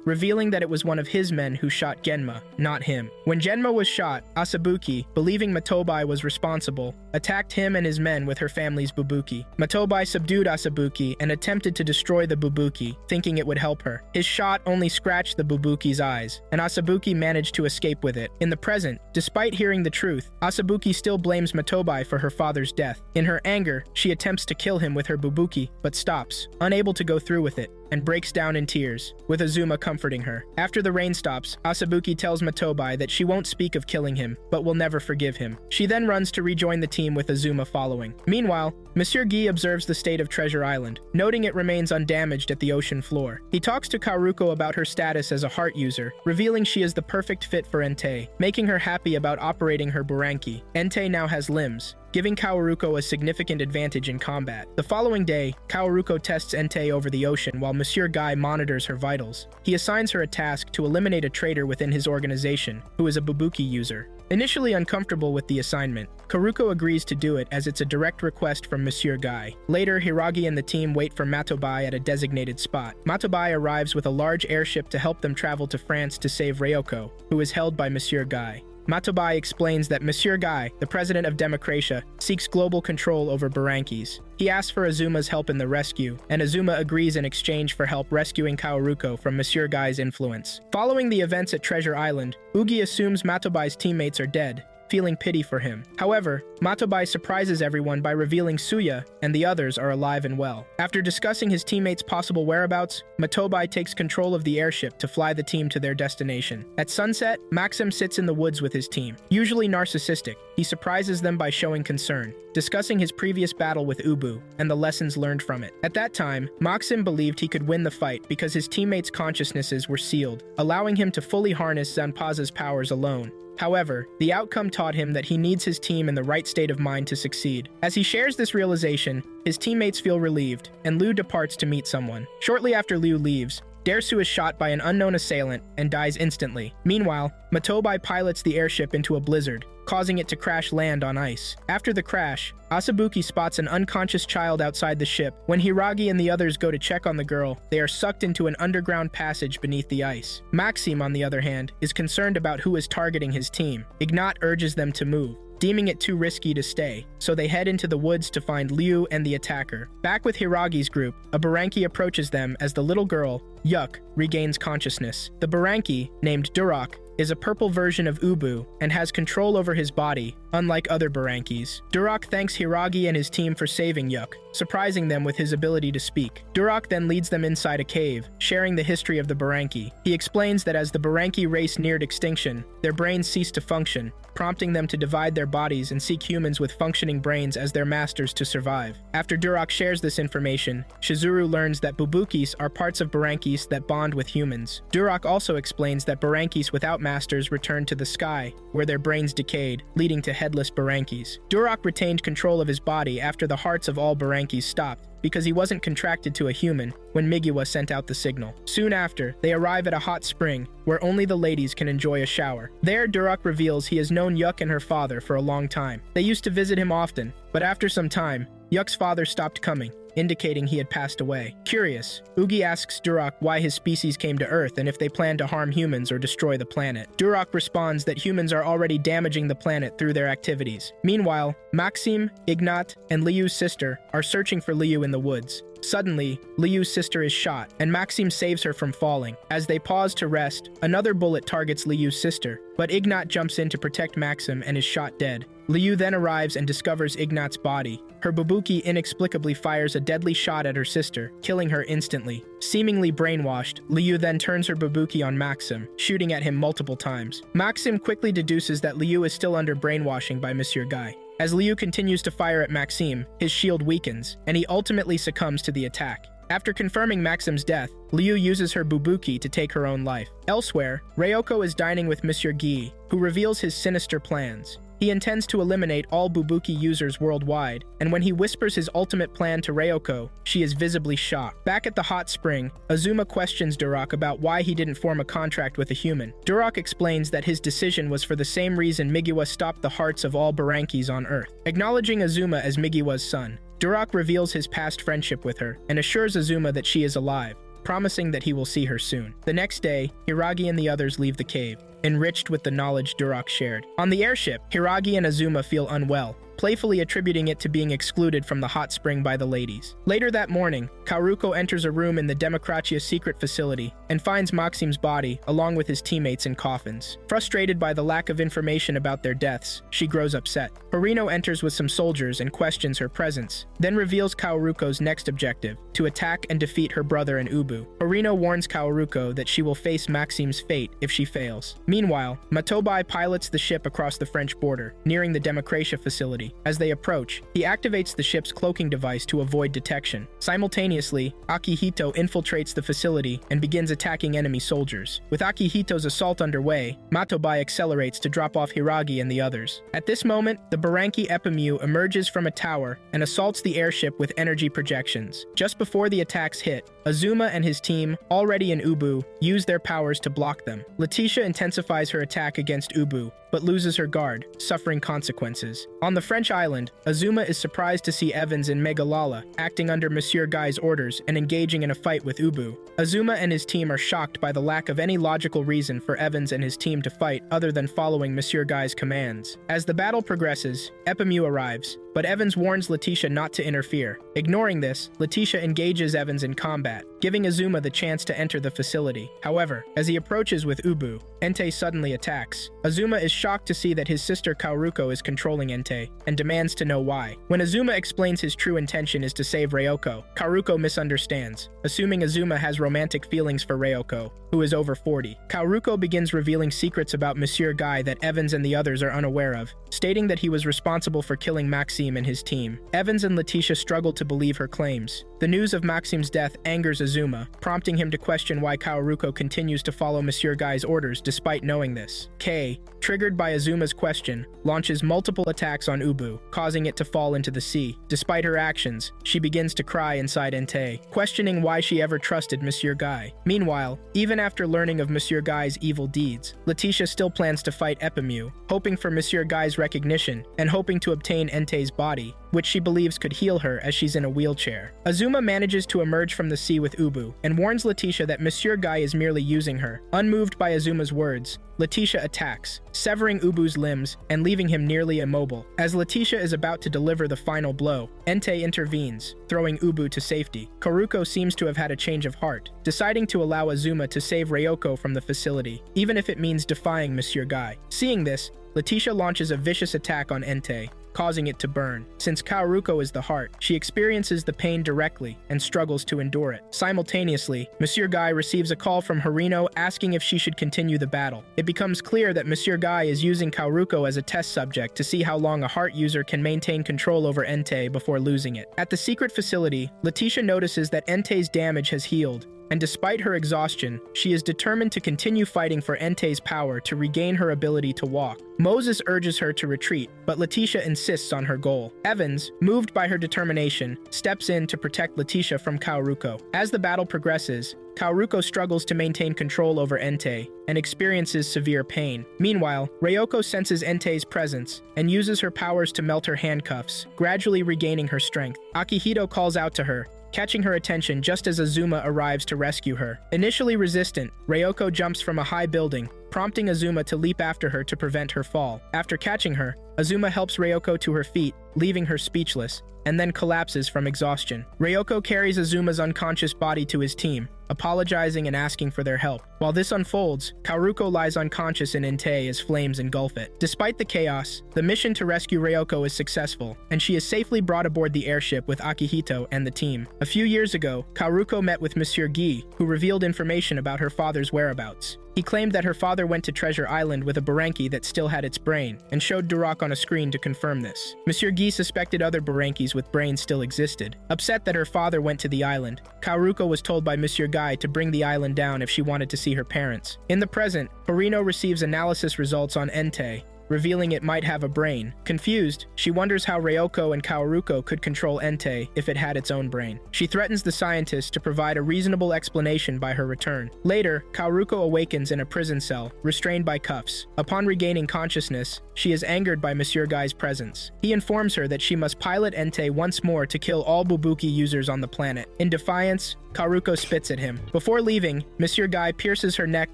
revealing that it was one of his men who shot Genma, not him. When Genma was shot, Asabuki, believing Matobai was responsible, attacked him and his men with her family's Bubuki. Matobai subdued Asabuki and attempted to destroy the Bubuki, thinking it would help her. His shot only scratched the Bubuki's eyes, and Asabuki managed to escape with it. In the present, despite hearing the truth, Asabuki still blames Matobai for her father's death. In her anger, she attempts to kill him with her Bubuki, but stops, unable to go through with it, and breaks down in tears, with Azuma comforting her. After the rain stops, Asabuki tells Matobai that she won't speak of killing him, but will never forgive him. She then runs to rejoin the team with Azuma following. Meanwhile, Monsieur Guy observes the state of Treasure Island, noting it remains undamaged at the ocean floor. He talks to Kaoruko about her status as a heart user, revealing she is the perfect fit for Entei, making her happy about operating her Buranki. Entei now has limbs, giving Kaoruko a significant advantage in combat. The following day, Kaoruko tests Entei over the ocean while Monsieur Guy monitors her vitals. He assigns her a task to eliminate a traitor within his organization, who is a Bubuki user. Initially uncomfortable with the assignment, Kaoruko agrees to do it as it's a direct request from Monsieur Guy. Later, Hiragi and the team wait for Matobai at a designated spot. Matobai arrives with a large airship to help them travel to France to save Reoko, who is held by Monsieur Guy. Matobai explains that Monsieur Guy, the president of Democratia, seeks global control over Burankis. He asks for Azuma's help in the rescue, and Azuma agrees in exchange for help rescuing Kaoruko from Monsieur Guy's influence. Following the events at Treasure Island, Ugi assumes Matobai's teammates are dead, feeling pity for him. However, Matobai surprises everyone by revealing Suya and the others are alive and well. After discussing his teammates' possible whereabouts, Matobai takes control of the airship to fly the team to their destination. At sunset, Maxim sits in the woods with his team. Usually narcissistic, he surprises them by showing concern, discussing his previous battle with Oubu and the lessons learned from it. At that time, Maxim believed he could win the fight because his teammates' consciousnesses were sealed, allowing him to fully harness Zanpaza's powers alone. However, the outcome taught him that he needs his team in the right state of mind to succeed. As he shares this realization, his teammates feel relieved, and Liu departs to meet someone. Shortly after Liu leaves, Dersu is shot by an unknown assailant and dies instantly. Meanwhile, Matobai pilots the airship into a blizzard, causing it to crash land on ice. After the crash, Asabuki spots an unconscious child outside the ship. When Hiragi and the others go to check on the girl, they are sucked into an underground passage beneath the ice. Maxim, on the other hand, is concerned about who is targeting his team. Ignat urges them to move, deeming it too risky to stay, so they head into the woods to find Liu and the attacker. Back with Hiragi's group, a Buranki approaches them as the little girl, Yuk, regains consciousness. The Buranki, named Durak, is a purple version of Oubu and has control over his body, unlike other Burankis. Duroc thanks Hiragi and his team for saving Yuk, surprising them with his ability to speak. Duroc then leads them inside a cave, sharing the history of the Buranki. He explains that as the Buranki race neared extinction, their brains ceased to function, prompting them to divide their bodies and seek humans with functioning brains as their masters to survive. After Duroc shares this information, Shizuru learns that Bubukis are parts of Burankis that bond with humans. Duroc also explains that Burankis without masters returned to the sky, where their brains decayed, leading to headless Burankis. Duroc retained control of his body after the hearts of all Burankis stopped, because he wasn't contracted to a human when Migiwa sent out the signal. Soon after, they arrive at a hot spring where only the ladies can enjoy a shower. There, Duroc reveals he has known Yuk and her father for a long time. They used to visit him often, but after some time, Yuk's father stopped coming, indicating he had passed away. Curious, Ugi asks Duroc why his species came to Earth and if they plan to harm humans or destroy the planet. Duroc responds that humans are already damaging the planet through their activities. Meanwhile, Maxime, Ignat, and Liu's sister are searching for Liu in the woods. Suddenly, Liu's sister is shot, and Maxime saves her from falling. As they pause to rest, another bullet targets Liu's sister, but Ignat jumps in to protect Maxime and is shot dead. Liu then arrives and discovers Ignat's body. Her Bubuki inexplicably fires a deadly shot at her sister, killing her instantly. Seemingly brainwashed, Liu then turns her Bubuki on Maxim, shooting at him multiple times. Maxim quickly deduces that Liu is still under brainwashing by Monsieur Guy. As Liu continues to fire at Maxime, his shield weakens, and he ultimately succumbs to the attack. After confirming Maxim's death, Liu uses her Bubuki to take her own life. Elsewhere, Reoko is dining with Monsieur Guy, who reveals his sinister plans. He intends to eliminate all Bubuki users worldwide, and when he whispers his ultimate plan to Reoko, she is visibly shocked. Back at the hot spring, Azuma questions Duroc about why he didn't form a contract with a human. Duroc explains that his decision was for the same reason Migiwa stopped the hearts of all Burankis on Earth. Acknowledging Azuma as Migiwa's son, Duroc reveals his past friendship with her and assures Azuma that she is alive, promising that he will see her soon. The next day, Hiragi and the others leave the cave, enriched with the knowledge Duroc shared. On the airship, Hiragi and Azuma feel unwell, playfully attributing it to being excluded from the hot spring by the ladies. Later that morning, Kaoruko enters a room in the Democratia secret facility and finds Maxime's body along with his teammates in coffins. Frustrated by the lack of information about their deaths, she grows upset. Harino enters with some soldiers and questions her presence, then reveals Kaoruko's next objective, to attack and defeat her brother and Oubu. Harino warns Kaoruko that she will face Maxime's fate if she fails. Meanwhile, Matobai pilots the ship across the French border, nearing the Democratia facility. As they approach, he activates the ship's cloaking device to avoid detection. Simultaneously, Akihito infiltrates the facility and begins attacking enemy soldiers. With Akihito's assault underway, Matobai accelerates to drop off Hiragi and the others. At this moment, the Buranki Epimu emerges from a tower and assaults the airship with energy projections. Just before the attacks hit, Azuma and his team, already in Oubu, use their powers to block them. Letitia intensifies her attack against Oubu, but loses her guard, suffering consequences. On the French island, Azuma is surprised to see Evans and Megalala acting under Monsieur Guy's orders and engaging in a fight with Oubu. Azuma and his team are shocked by the lack of any logical reason for Evans and his team to fight other than following Monsieur Guy's commands. As the battle progresses, Epimu arrives, but Evans warns Letitia not to interfere. Ignoring this, Letitia engages Evans in combat, giving Azuma the chance to enter the facility. However, as he approaches with Oubu, Entei suddenly attacks. Azuma is shocked to see that his sister Kaoruko is controlling Entei, and demands to know why. When Azuma explains his true intention is to save Reoko, Kaoruko misunderstands, assuming Azuma has romantic feelings for Reoko, who is over 40. Kaoruko begins revealing secrets about Monsieur Guy that Evans and the others are unaware of, stating that he was responsible for killing Maxime and his team. Evans and Letitia struggle to believe her claims. The news of Maxime's death angers Azuma, prompting him to question why Kaoruko continues to follow Monsieur Guy's orders despite knowing this. Kei, triggered by Azuma's question, launches multiple attacks on Oubu, causing it to fall into the sea. Despite her actions, she begins to cry inside Entei, questioning why she ever trusted Monsieur Guy. Meanwhile, even after learning of Monsieur Guy's evil deeds, Letitia still plans to fight Epimu, hoping for Monsieur Guy's recognition and hoping to obtain Entei's body, which she believes could heal her as she's in a wheelchair. Azuma manages to emerge from the sea with Oubu and warns Letitia that Monsieur Guy is merely using her. Unmoved by Azuma's words, Letitia attacks, severing Ubu's limbs and leaving him nearly immobile. As Letitia is about to deliver the final blow, Entei intervenes, throwing Oubu to safety. Karuko seems to have had a change of heart, deciding to allow Azuma to save Reoko from the facility, even if it means defying Monsieur Guy. Seeing this, Letitia launches a vicious attack on Entei, causing it to burn. Since Kaoruko is the heart, she experiences the pain directly and struggles to endure it. Simultaneously, Monsieur Guy receives a call from Harino asking if she should continue the battle. It becomes clear that Monsieur Guy is using Kaoruko as a test subject to see how long a heart user can maintain control over Entei before losing it. At the secret facility, Letitia notices that Entei's damage has healed, and despite her exhaustion, she is determined to continue fighting for Entei's power to regain her ability to walk. Moses urges her to retreat, but Letitia insists on her goal. Evans, moved by her determination, steps in to protect Letitia from Kaoruko. As the battle progresses, Kaoruko struggles to maintain control over Entei and experiences severe pain. Meanwhile, Reoko senses Entei's presence and uses her powers to melt her handcuffs, gradually regaining her strength. Akihito calls out to her, catching her attention just as Azuma arrives to rescue her. Initially resistant, Reoko jumps from a high building, prompting Azuma to leap after her to prevent her fall. After catching her, Azuma helps Reoko to her feet, leaving her speechless, and then collapses from exhaustion. Reoko carries Azuma's unconscious body to his team, apologizing and asking for their help. While this unfolds, Kaoruko lies unconscious in Entei as flames engulf it. Despite the chaos, the mission to rescue Reoko is successful, and she is safely brought aboard the airship with Akihito and the team. A few years ago, Kaoruko met with Monsieur Guy, who revealed information about her father's whereabouts. He claimed that her father went to Treasure Island with a Buranki that still had its brain, and showed Durak on a screen to confirm this. Monsieur Guy suspected other Burankis with brains still existed. Upset that her father went to the island, Kaoruko was told by Monsieur Guy to bring the island down if she wanted to see her parents. In the present, Harino receives analysis results on Entei, revealing it might have a brain. Confused, she wonders how Reoko and Kaoruko could control Entei if it had its own brain. She threatens the scientist to provide a reasonable explanation by her return. Later, Kaoruko awakens in a prison cell, restrained by cuffs. Upon regaining consciousness, she is angered by Monsieur Guy's presence. He informs her that she must pilot Entei once more to kill all Bubuki users on the planet. In defiance, Kaoruko spits at him. Before leaving, Monsieur Guy pierces her neck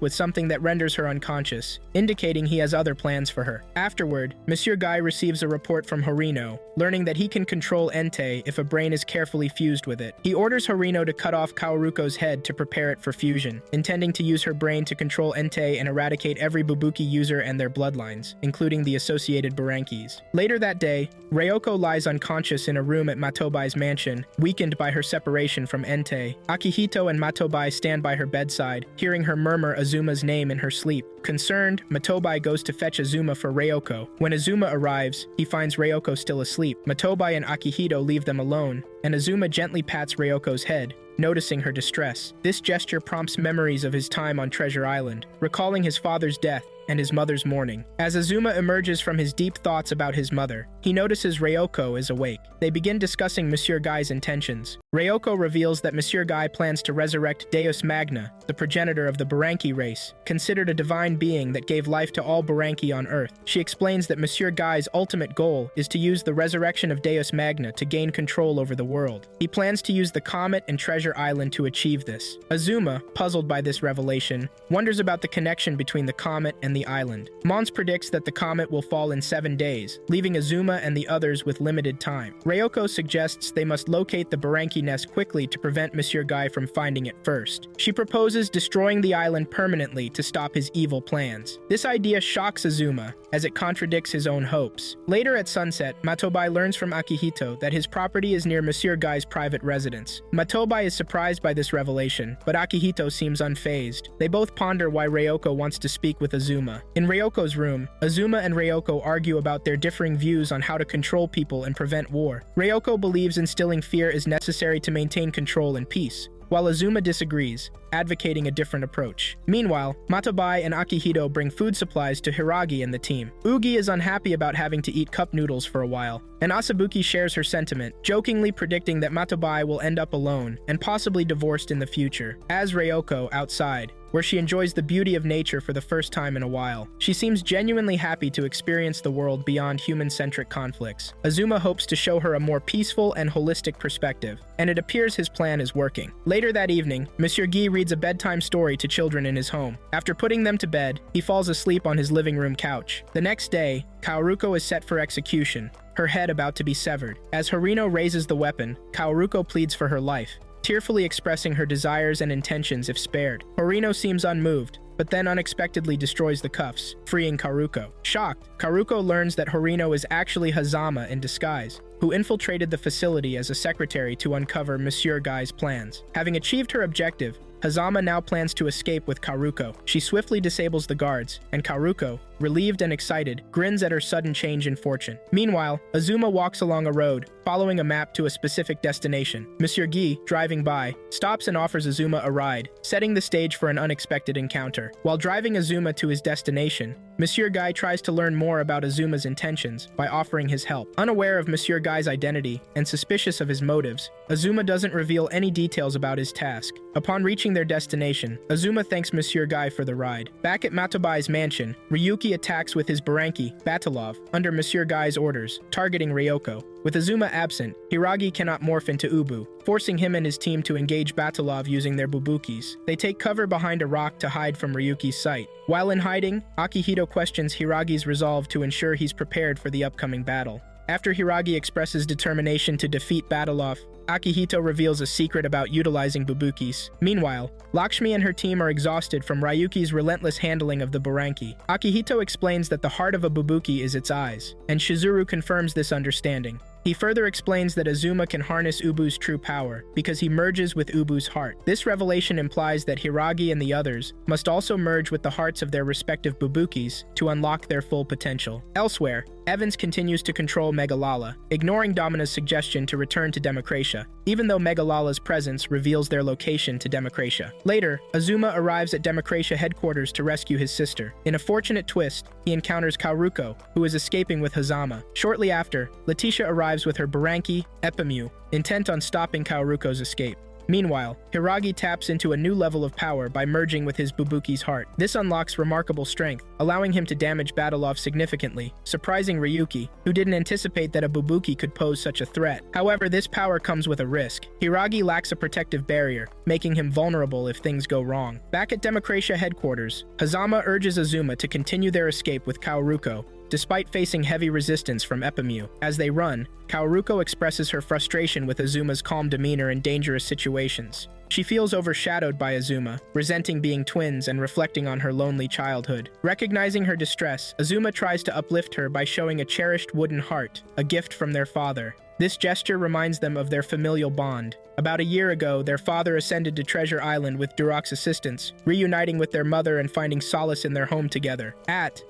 with something that renders her unconscious, indicating he has other plans for her. Afterward, Monsieur Guy receives a report from Harino, learning that he can control Entei if a brain is carefully fused with it. He orders Harino to cut off Kaoruko's head to prepare it for fusion, intending to use her brain to control Entei and eradicate every Bubuki user and their bloodlines, including the associated Burankis. Later that day, Reoko lies unconscious in a room at Matobai's mansion, weakened by her separation from Entei. Akihito and Matobai stand by her bedside, hearing her murmur Azuma's name in her sleep. Concerned, Matobai goes to fetch Azuma for Reoko. When Azuma arrives, he finds Reoko still asleep. Matobai and Akihito leave them alone, and Azuma gently pats Reoko's head, noticing her distress. This gesture prompts memories of his time on Treasure Island, recalling his father's death and his mother's mourning. As Azuma emerges from his deep thoughts about his mother, he notices Reoko is awake. They begin discussing Monsieur Guy's intentions. Reoko reveals that Monsieur Guy plans to resurrect Deus Magna, the progenitor of the Buranki race, considered a divine being that gave life to all Buranki on Earth. She explains that Monsieur Guy's ultimate goal is to use the resurrection of Deus Magna to gain control over the world. He plans to use the comet and Treasure Island to achieve this. Azuma, puzzled by this revelation, wonders about the connection between the comet and the island. Mons predicts that the comet will fall in 7 days, leaving Azuma and the others with limited time. Reoko suggests they must locate the Buranki nest quickly to prevent Monsieur Guy from finding it first. She proposes destroying the island permanently to stop his evil plans. This idea shocks Azuma, as it contradicts his own hopes. Later at sunset, Matobai learns from Akihito that his property is near Monsieur Guy's private residence. Matobai is surprised by this revelation, but Akihito seems unfazed. They both ponder why Reoko wants to speak with Azuma. In Ryoko's room, Azuma and Reoko argue about their differing views on how to control people and prevent war. Reoko believes instilling fear is necessary to maintain control and peace, while Azuma disagrees, advocating a different approach. Meanwhile, Matabai and Akihito bring food supplies to Hiragi and the team. Ugi is unhappy about having to eat cup noodles for a while, and Asabuki shares her sentiment, jokingly predicting that Matabai will end up alone and possibly divorced in the future. As Reoko outside, where she enjoys the beauty of nature for the first time in a while. She seems genuinely happy to experience the world beyond human-centric conflicts. Azuma hopes to show her a more peaceful and holistic perspective, and it appears his plan is working. Later that evening, Monsieur Guy reads a bedtime story to children in his home. After putting them to bed, he falls asleep on his living room couch. The next day, Kaoruko is set for execution, her head about to be severed. As Harino raises the weapon, Kaoruko pleads for her life, tearfully expressing her desires and intentions if spared. Horino seems unmoved, but then unexpectedly destroys the cuffs, freeing Karuko. Shocked, Karuko learns that Horino is actually Hazama in disguise, who infiltrated the facility as a secretary to uncover Monsieur Guy's plans. Having achieved her objective, Hazama now plans to escape with Karuko. She swiftly disables the guards, and Karuko, relieved and excited, grins at her sudden change in fortune. Meanwhile, Azuma walks along a road, following a map to a specific destination. Monsieur Guy, driving by, stops and offers Azuma a ride, setting the stage for an unexpected encounter. While driving Azuma to his destination, Monsieur Guy tries to learn more about Azuma's intentions by offering his help. Unaware of Monsieur Guy's identity and suspicious of his motives, Azuma doesn't reveal any details about his task. Upon reaching their destination, Azuma thanks Monsieur Guy for the ride. Back at Matabai's mansion, Ryuki attacks with his Buranki, Batalov, under Monsieur Guy's orders, targeting Reoko. With Azuma absent, Hiragi cannot morph into Oubu, forcing him and his team to engage Batalov using their Bubukis. They take cover behind a rock to hide from Ryuki's sight. While in hiding, Akihito questions Hiragi's resolve to ensure he's prepared for the upcoming battle. After Hiragi expresses determination to defeat Batalov, Akihito reveals a secret about utilizing Bubukis. Meanwhile, Lakshmi and her team are exhausted from Ryuki's relentless handling of the Buranki. Akihito explains that the heart of a Bubuki is its eyes, and Shizuru confirms this understanding. He further explains that Azuma can harness Ubu's true power because he merges with Ubu's heart. This revelation implies that Hiragi and the others must also merge with the hearts of their respective Bubukis to unlock their full potential. Elsewhere, Evans continues to control Megalala, ignoring Domina's suggestion to return to Democratia, even though Megalala's presence reveals their location to Democratia. Later, Azuma arrives at Democratia headquarters to rescue his sister. In a fortunate twist, he encounters Kaoruko, who is escaping with Hazama. Shortly after, Letitia arrives with her Buranki, Epimu, intent on stopping Kaoruko's escape. Meanwhile, Hiragi taps into a new level of power by merging with his Bubuki's heart. This unlocks remarkable strength, allowing him to damage Batalov significantly, surprising Ryuki, who didn't anticipate that a Bubuki could pose such a threat. However, this power comes with a risk. Hiragi lacks a protective barrier, making him vulnerable if things go wrong. Back at Democratia headquarters, Hazama urges Azuma to continue their escape with Kaoruko, despite facing heavy resistance from Epimu. As they run, Kaoruko expresses her frustration with Azuma's calm demeanor in dangerous situations. She feels overshadowed by Azuma, resenting being twins and reflecting on her lonely childhood. Recognizing her distress, Azuma tries to uplift her by showing a cherished wooden heart, a gift from their father. This gesture reminds them of their familial bond. About a year ago, their father ascended to Treasure Island with Durok's assistance, reuniting with their mother and finding solace in their home together.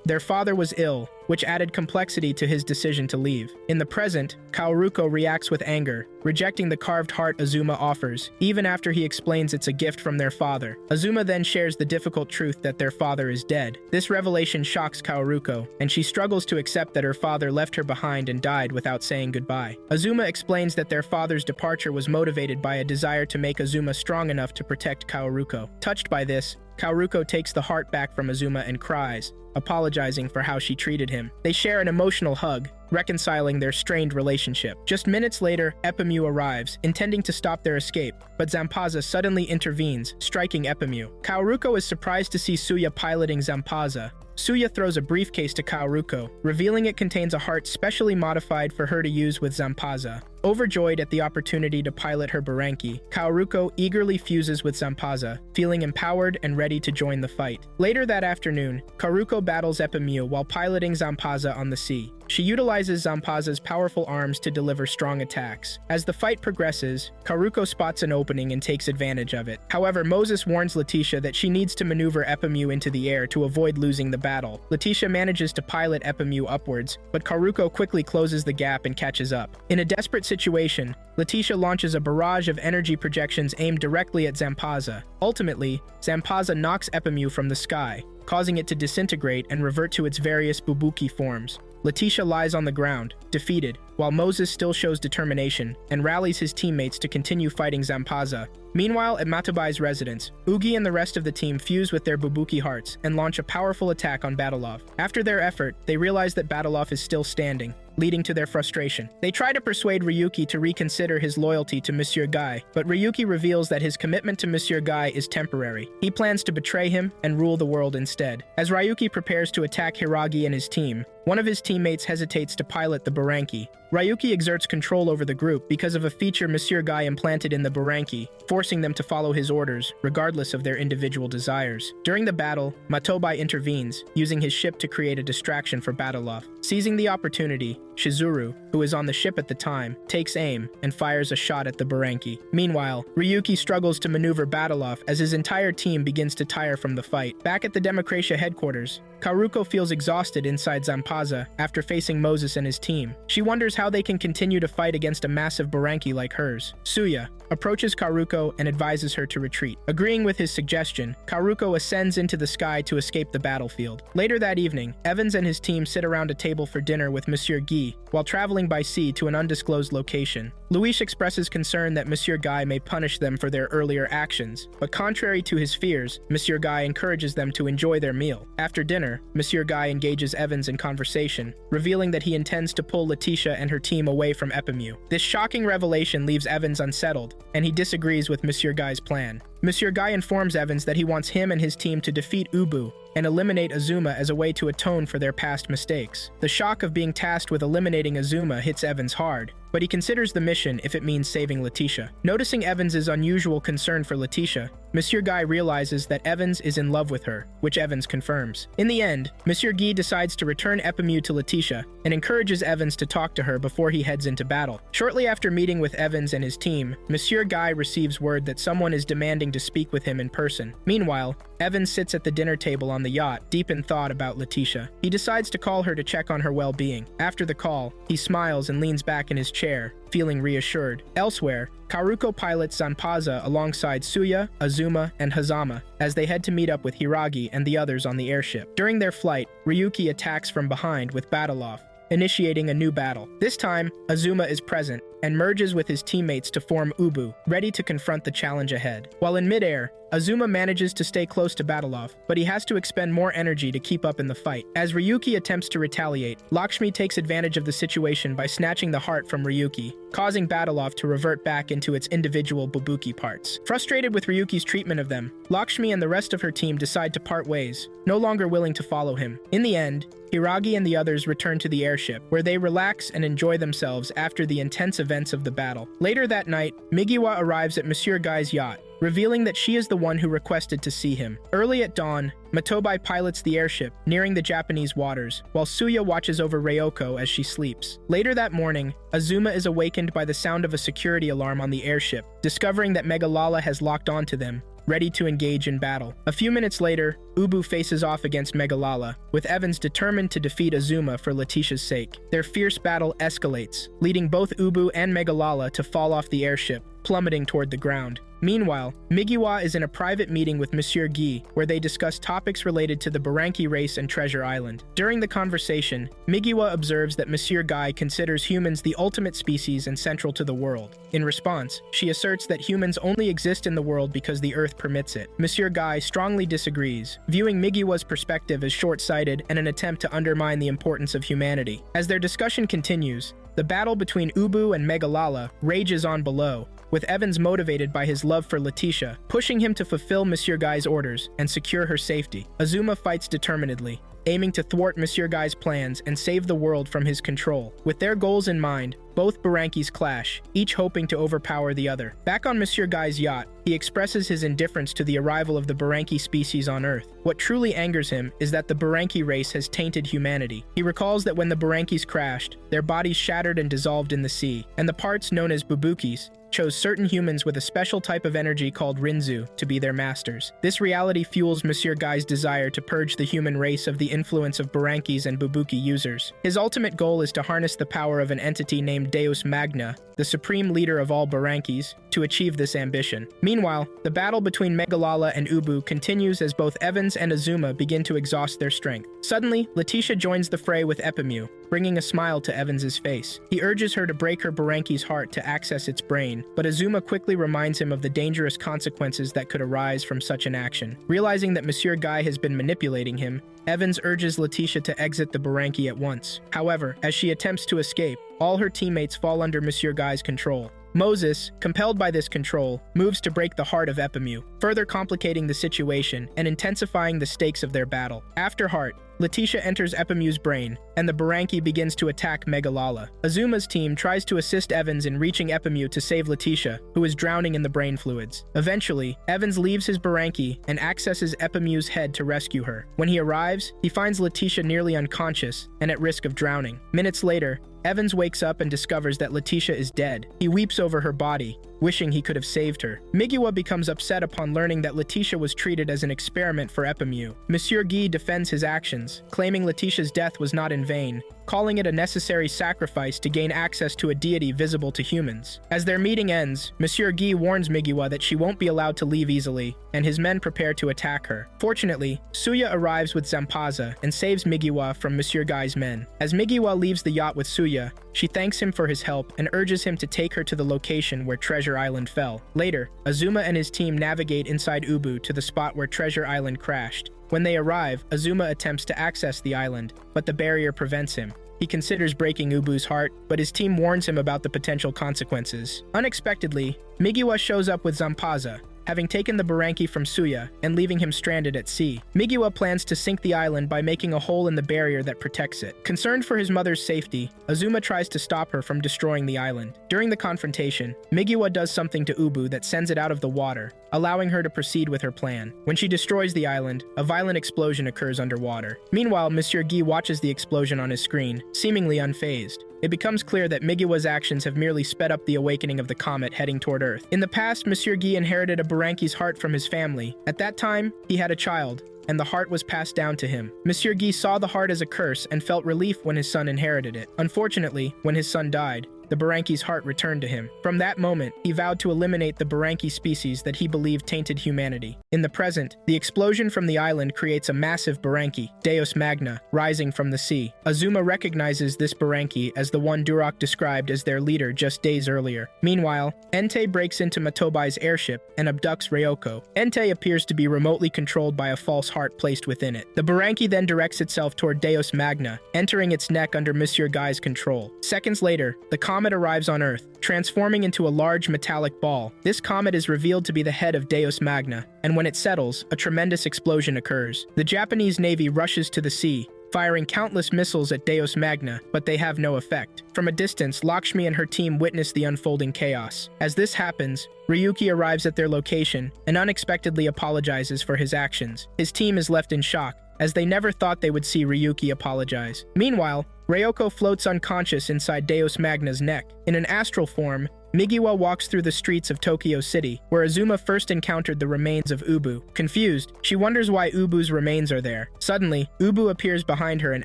Their father was ill, which added complexity to his decision to leave. In the present, Kaoruko reacts with anger, rejecting the carved heart Azuma offers, even after he explains it's a gift from their father. Azuma then shares the difficult truth that their father is dead. This revelation shocks Kaoruko, and she struggles to accept that her father left her behind and died without saying goodbye. Azuma explains that their father's departure was motivated by a desire to make Azuma strong enough to protect Kaoruko. Touched by this, Kaoruko takes the heart back from Azuma and cries, apologizing for how she treated him. They share an emotional hug, reconciling their strained relationship. Just minutes later, Epimu arrives, intending to stop their escape, but Zampaza suddenly intervenes, striking Epimu. Kaoruko is surprised to see Suya piloting Zampaza. Suya throws a briefcase to Kaoruko, revealing it contains a heart specially modified for her to use with Zampaza. Overjoyed at the opportunity to pilot her Buranki, Kaoruko eagerly fuses with Zampaza, feeling empowered and ready to join the fight. Later that afternoon, Kaoruko battles Epimu while piloting Zampaza on the sea. She utilizes Zampaza's powerful arms to deliver strong attacks. As the fight progresses, Kaoruko spots an opening and takes advantage of it. However, Moses warns Letitia that she needs to maneuver Epimu into the air to avoid losing the battle. Letitia manages to pilot Epimu upwards, but Kaoruko quickly closes the gap and catches up. In a desperate situation, situation, Letitia launches a barrage of energy projections aimed directly at Zampaza. Ultimately, Zampaza knocks Epimu from the sky, causing it to disintegrate and revert to its various Bubuki forms. Letitia lies on the ground, defeated, while Moses still shows determination and rallies his teammates to continue fighting Zampaza. Meanwhile, at Matobai's residence, Ugi and the rest of the team fuse with their Bubuki hearts and launch a powerful attack on Battleoff. After their effort, they realize that Battleoff is still standing, leading to their frustration. They try to persuade Ryuki to reconsider his loyalty to Monsieur Guy, but Ryuki reveals that his commitment to Monsieur Guy is temporary. He plans to betray him and rule the world instead. As Ryuki prepares to attack Hiragi and his team, one of his teammates hesitates to pilot the Buranki. Ryuki exerts control over the group because of a feature Monsieur Guy implanted in the Buranki, forcing them to follow his orders, regardless of their individual desires. During the battle, Matobai intervenes, using his ship to create a distraction for Battleoff. Seizing the opportunity, Shizuru, who is on the ship at the time, takes aim and fires a shot at the Buranki. Meanwhile, Ryuki struggles to maneuver Battleoff as his entire team begins to tire from the fight. Back at the Democratia headquarters, Karuko feels exhausted inside Zampaza after facing Moses and his team. She wonders how they can continue to fight against a massive Buranki like hers. Suya approaches Karuko and advises her to retreat. Agreeing with his suggestion, Karuko ascends into the sky to escape the battlefield. Later that evening, Evans and his team sit around a table for dinner with Monsieur Guy while traveling by sea to an undisclosed location. Luis expresses concern that Monsieur Guy may punish them for their earlier actions, but contrary to his fears, Monsieur Guy encourages them to enjoy their meal. After dinner, Monsieur Guy engages Evans in conversation, revealing that he intends to pull Letitia and her team away from Epimu. This shocking revelation leaves Evans unsettled, and he disagrees with Monsieur Guy's plan. Monsieur Guy informs Evans that he wants him and his team to defeat Oubu and eliminate Azuma as a way to atone for their past mistakes. The shock of being tasked with eliminating Azuma hits Evans hard, but he considers the mission if it means saving Letitia. Noticing Evans' unusual concern for Letitia, Monsieur Guy realizes that Evans is in love with her, which Evans confirms. In the end, Monsieur Guy decides to return Epimu to Letitia and encourages Evans to talk to her before he heads into battle. Shortly after meeting with Evans and his team, Monsieur Guy receives word that someone is demanding to speak with him in person. Meanwhile, Evans sits at the dinner table on the yacht, deep in thought about Letitia. He decides to call her to check on her well-being. After the call, he smiles and leans back in his chair, feeling reassured. Elsewhere, Karuko pilots Zampaza alongside Suya, Azuma, and Hazama as they head to meet up with Hiragi and the others on the airship. During their flight, Ryuki attacks from behind with Battleoff, initiating a new battle. This time, Azuma is present and merges with his teammates to form Oubu, ready to confront the challenge ahead. While in midair, Azuma manages to stay close to Battleoff, but he has to expend more energy to keep up in the fight. As Ryuki attempts to retaliate, Lakshmi takes advantage of the situation by snatching the heart from Ryuki, causing Battleoff to revert back into its individual Bubuki parts. Frustrated with Ryuki's treatment of them, Lakshmi and the rest of her team decide to part ways, no longer willing to follow him. In the end, Hiragi and the others return to the airship, where they relax and enjoy themselves after the intense events of the battle. Later that night, Migiwa arrives at Monsieur Guy's yacht, revealing that she is the one who requested to see him. Early at dawn, Matobai pilots the airship, nearing the Japanese waters, while Suya watches over Reoko as she sleeps. Later that morning, Azuma is awakened by the sound of a security alarm on the airship, discovering that Megalala has locked onto them, ready to engage in battle. A few minutes later, Oubu faces off against Megalala, with Evans determined to defeat Azuma for Letitia's sake. Their fierce battle escalates, leading both Oubu and Megalala to fall off the airship, plummeting toward the ground. Meanwhile, Migiwa is in a private meeting with Monsieur Guy, where they discuss topics related to the Buranki race and Treasure Island. During the conversation, Migiwa observes that Monsieur Guy considers humans the ultimate species and central to the world. In response, she asserts that humans only exist in the world because the Earth permits it. Monsieur Guy strongly disagrees, viewing Migiwa's perspective as short-sighted and an attempt to undermine the importance of humanity. As their discussion continues, the battle between Oubu and Megalala rages on below, with Evans motivated by his love for Letitia, pushing him to fulfill Monsieur Guy's orders and secure her safety. Azuma fights determinedly, aiming to thwart Monsieur Guy's plans and save the world from his control. With their goals in mind, both Burankis clash, each hoping to overpower the other. Back on Monsieur Guy's yacht, he expresses his indifference to the arrival of the Buranki species on Earth. What truly angers him is that the Buranki race has tainted humanity. He recalls that when the Burankis crashed, their bodies shattered and dissolved in the sea, and the parts known as Bubukis, chose certain humans with a special type of energy called Rinzu to be their masters. This reality fuels Monsieur Guy's desire to purge the human race of the influence of Burankis and Bubuki users. His ultimate goal is to harness the power of an entity named Deus Magna, the supreme leader of all Burankis, to achieve this ambition. Meanwhile, the battle between Megalala and Oubu continues as both Evans and Azuma begin to exhaust their strength. Suddenly, Letitia joins the fray with Epimu, bringing a smile to Evans's face. He urges her to break her Buranki's heart to access its brain, but Azuma quickly reminds him of the dangerous consequences that could arise from such an action. Realizing that Monsieur Guy has been manipulating him, Evans urges Letitia to exit the Buranki at once. However, as she attempts to escape, all her teammates fall under Monsieur Guy's control. Moses, compelled by this control, moves to break the heart of Epimu, further complicating the situation and intensifying the stakes of their battle. After Heart, Letitia enters Epimu's brain, and the Buranki begins to attack Megalala. Azuma's team tries to assist Evans in reaching Epimu to save Letitia, who is drowning in the brain fluids. Eventually, Evans leaves his Buranki and accesses Epimu's head to rescue her. When he arrives, he finds Letitia nearly unconscious and at risk of drowning. Minutes later, Evans wakes up and discovers that Letitia is dead. He weeps over her body, wishing he could have saved her. Migiwa becomes upset upon learning that Letitia was treated as an experiment for Epimu. Monsieur Guy defends his actions, claiming Letitia's death was not in vain, calling it a necessary sacrifice to gain access to a deity visible to humans. As their meeting ends, Monsieur Guy warns Migiwa that she won't be allowed to leave easily, and his men prepare to attack her. Fortunately, Suya arrives with Zampaza and saves Migiwa from Monsieur Guy's men. As Migiwa leaves the yacht with Suya, she thanks him for his help and urges him to take her to the location where Treasure Island fell. Later, Azuma and his team navigate inside Oubu to the spot where Treasure Island crashed. When they arrive, Azuma attempts to access the island, but the barrier prevents him. He considers breaking Ubu's heart, but his team warns him about the potential consequences. Unexpectedly, Migiwa shows up with Zampaza, having taken the Buranki from Suya and leaving him stranded at sea. Migiwa plans to sink the island by making a hole in the barrier that protects it. Concerned for his mother's safety, Azuma tries to stop her from destroying the island. During the confrontation, Migiwa does something to Oubu that sends it out of the water, allowing her to proceed with her plan. When she destroys the island, a violent explosion occurs underwater. Meanwhile, Monsieur Guy watches the explosion on his screen, seemingly unfazed. It becomes clear that Migiwa's actions have merely sped up the awakening of the comet heading toward Earth. In the past, Monsieur Guy inherited a Buranki's heart from his family. At that time, he had a child, and the heart was passed down to him. Monsieur Guy saw the heart as a curse and felt relief when his son inherited it. Unfortunately, when his son died, the Buranki's heart returned to him. From that moment, he vowed to eliminate the Buranki species that he believed tainted humanity. In the present, the explosion from the island creates a massive Buranki, Deus Magna, rising from the sea. Azuma recognizes this Buranki as the one Duroc described as their leader just days earlier. Meanwhile, Entei breaks into Matobai's airship and abducts Reoko. Entei appears to be remotely controlled by a false heart placed within it. The Buranki then directs itself toward Deus Magna, entering its neck under Monsieur Guy's control. Seconds later, the comet arrives on Earth, transforming into a large metallic ball. This comet is revealed to be the head of Deus Magna, and when it settles, a tremendous explosion occurs. The Japanese Navy rushes to the sea, firing countless missiles at Deus Magna, but they have no effect. From a distance, Lakshmi and her team witness the unfolding chaos. As this happens, Ryuki arrives at their location and unexpectedly apologizes for his actions. His team is left in shock, as they never thought they would see Ryuki apologize. Meanwhile, Reoko floats unconscious inside Deus Magna's neck. In an astral form, Migiwa walks through the streets of Tokyo City, where Azuma first encountered the remains of Oubu. Confused, she wonders why Ubu's remains are there. Suddenly, Oubu appears behind her in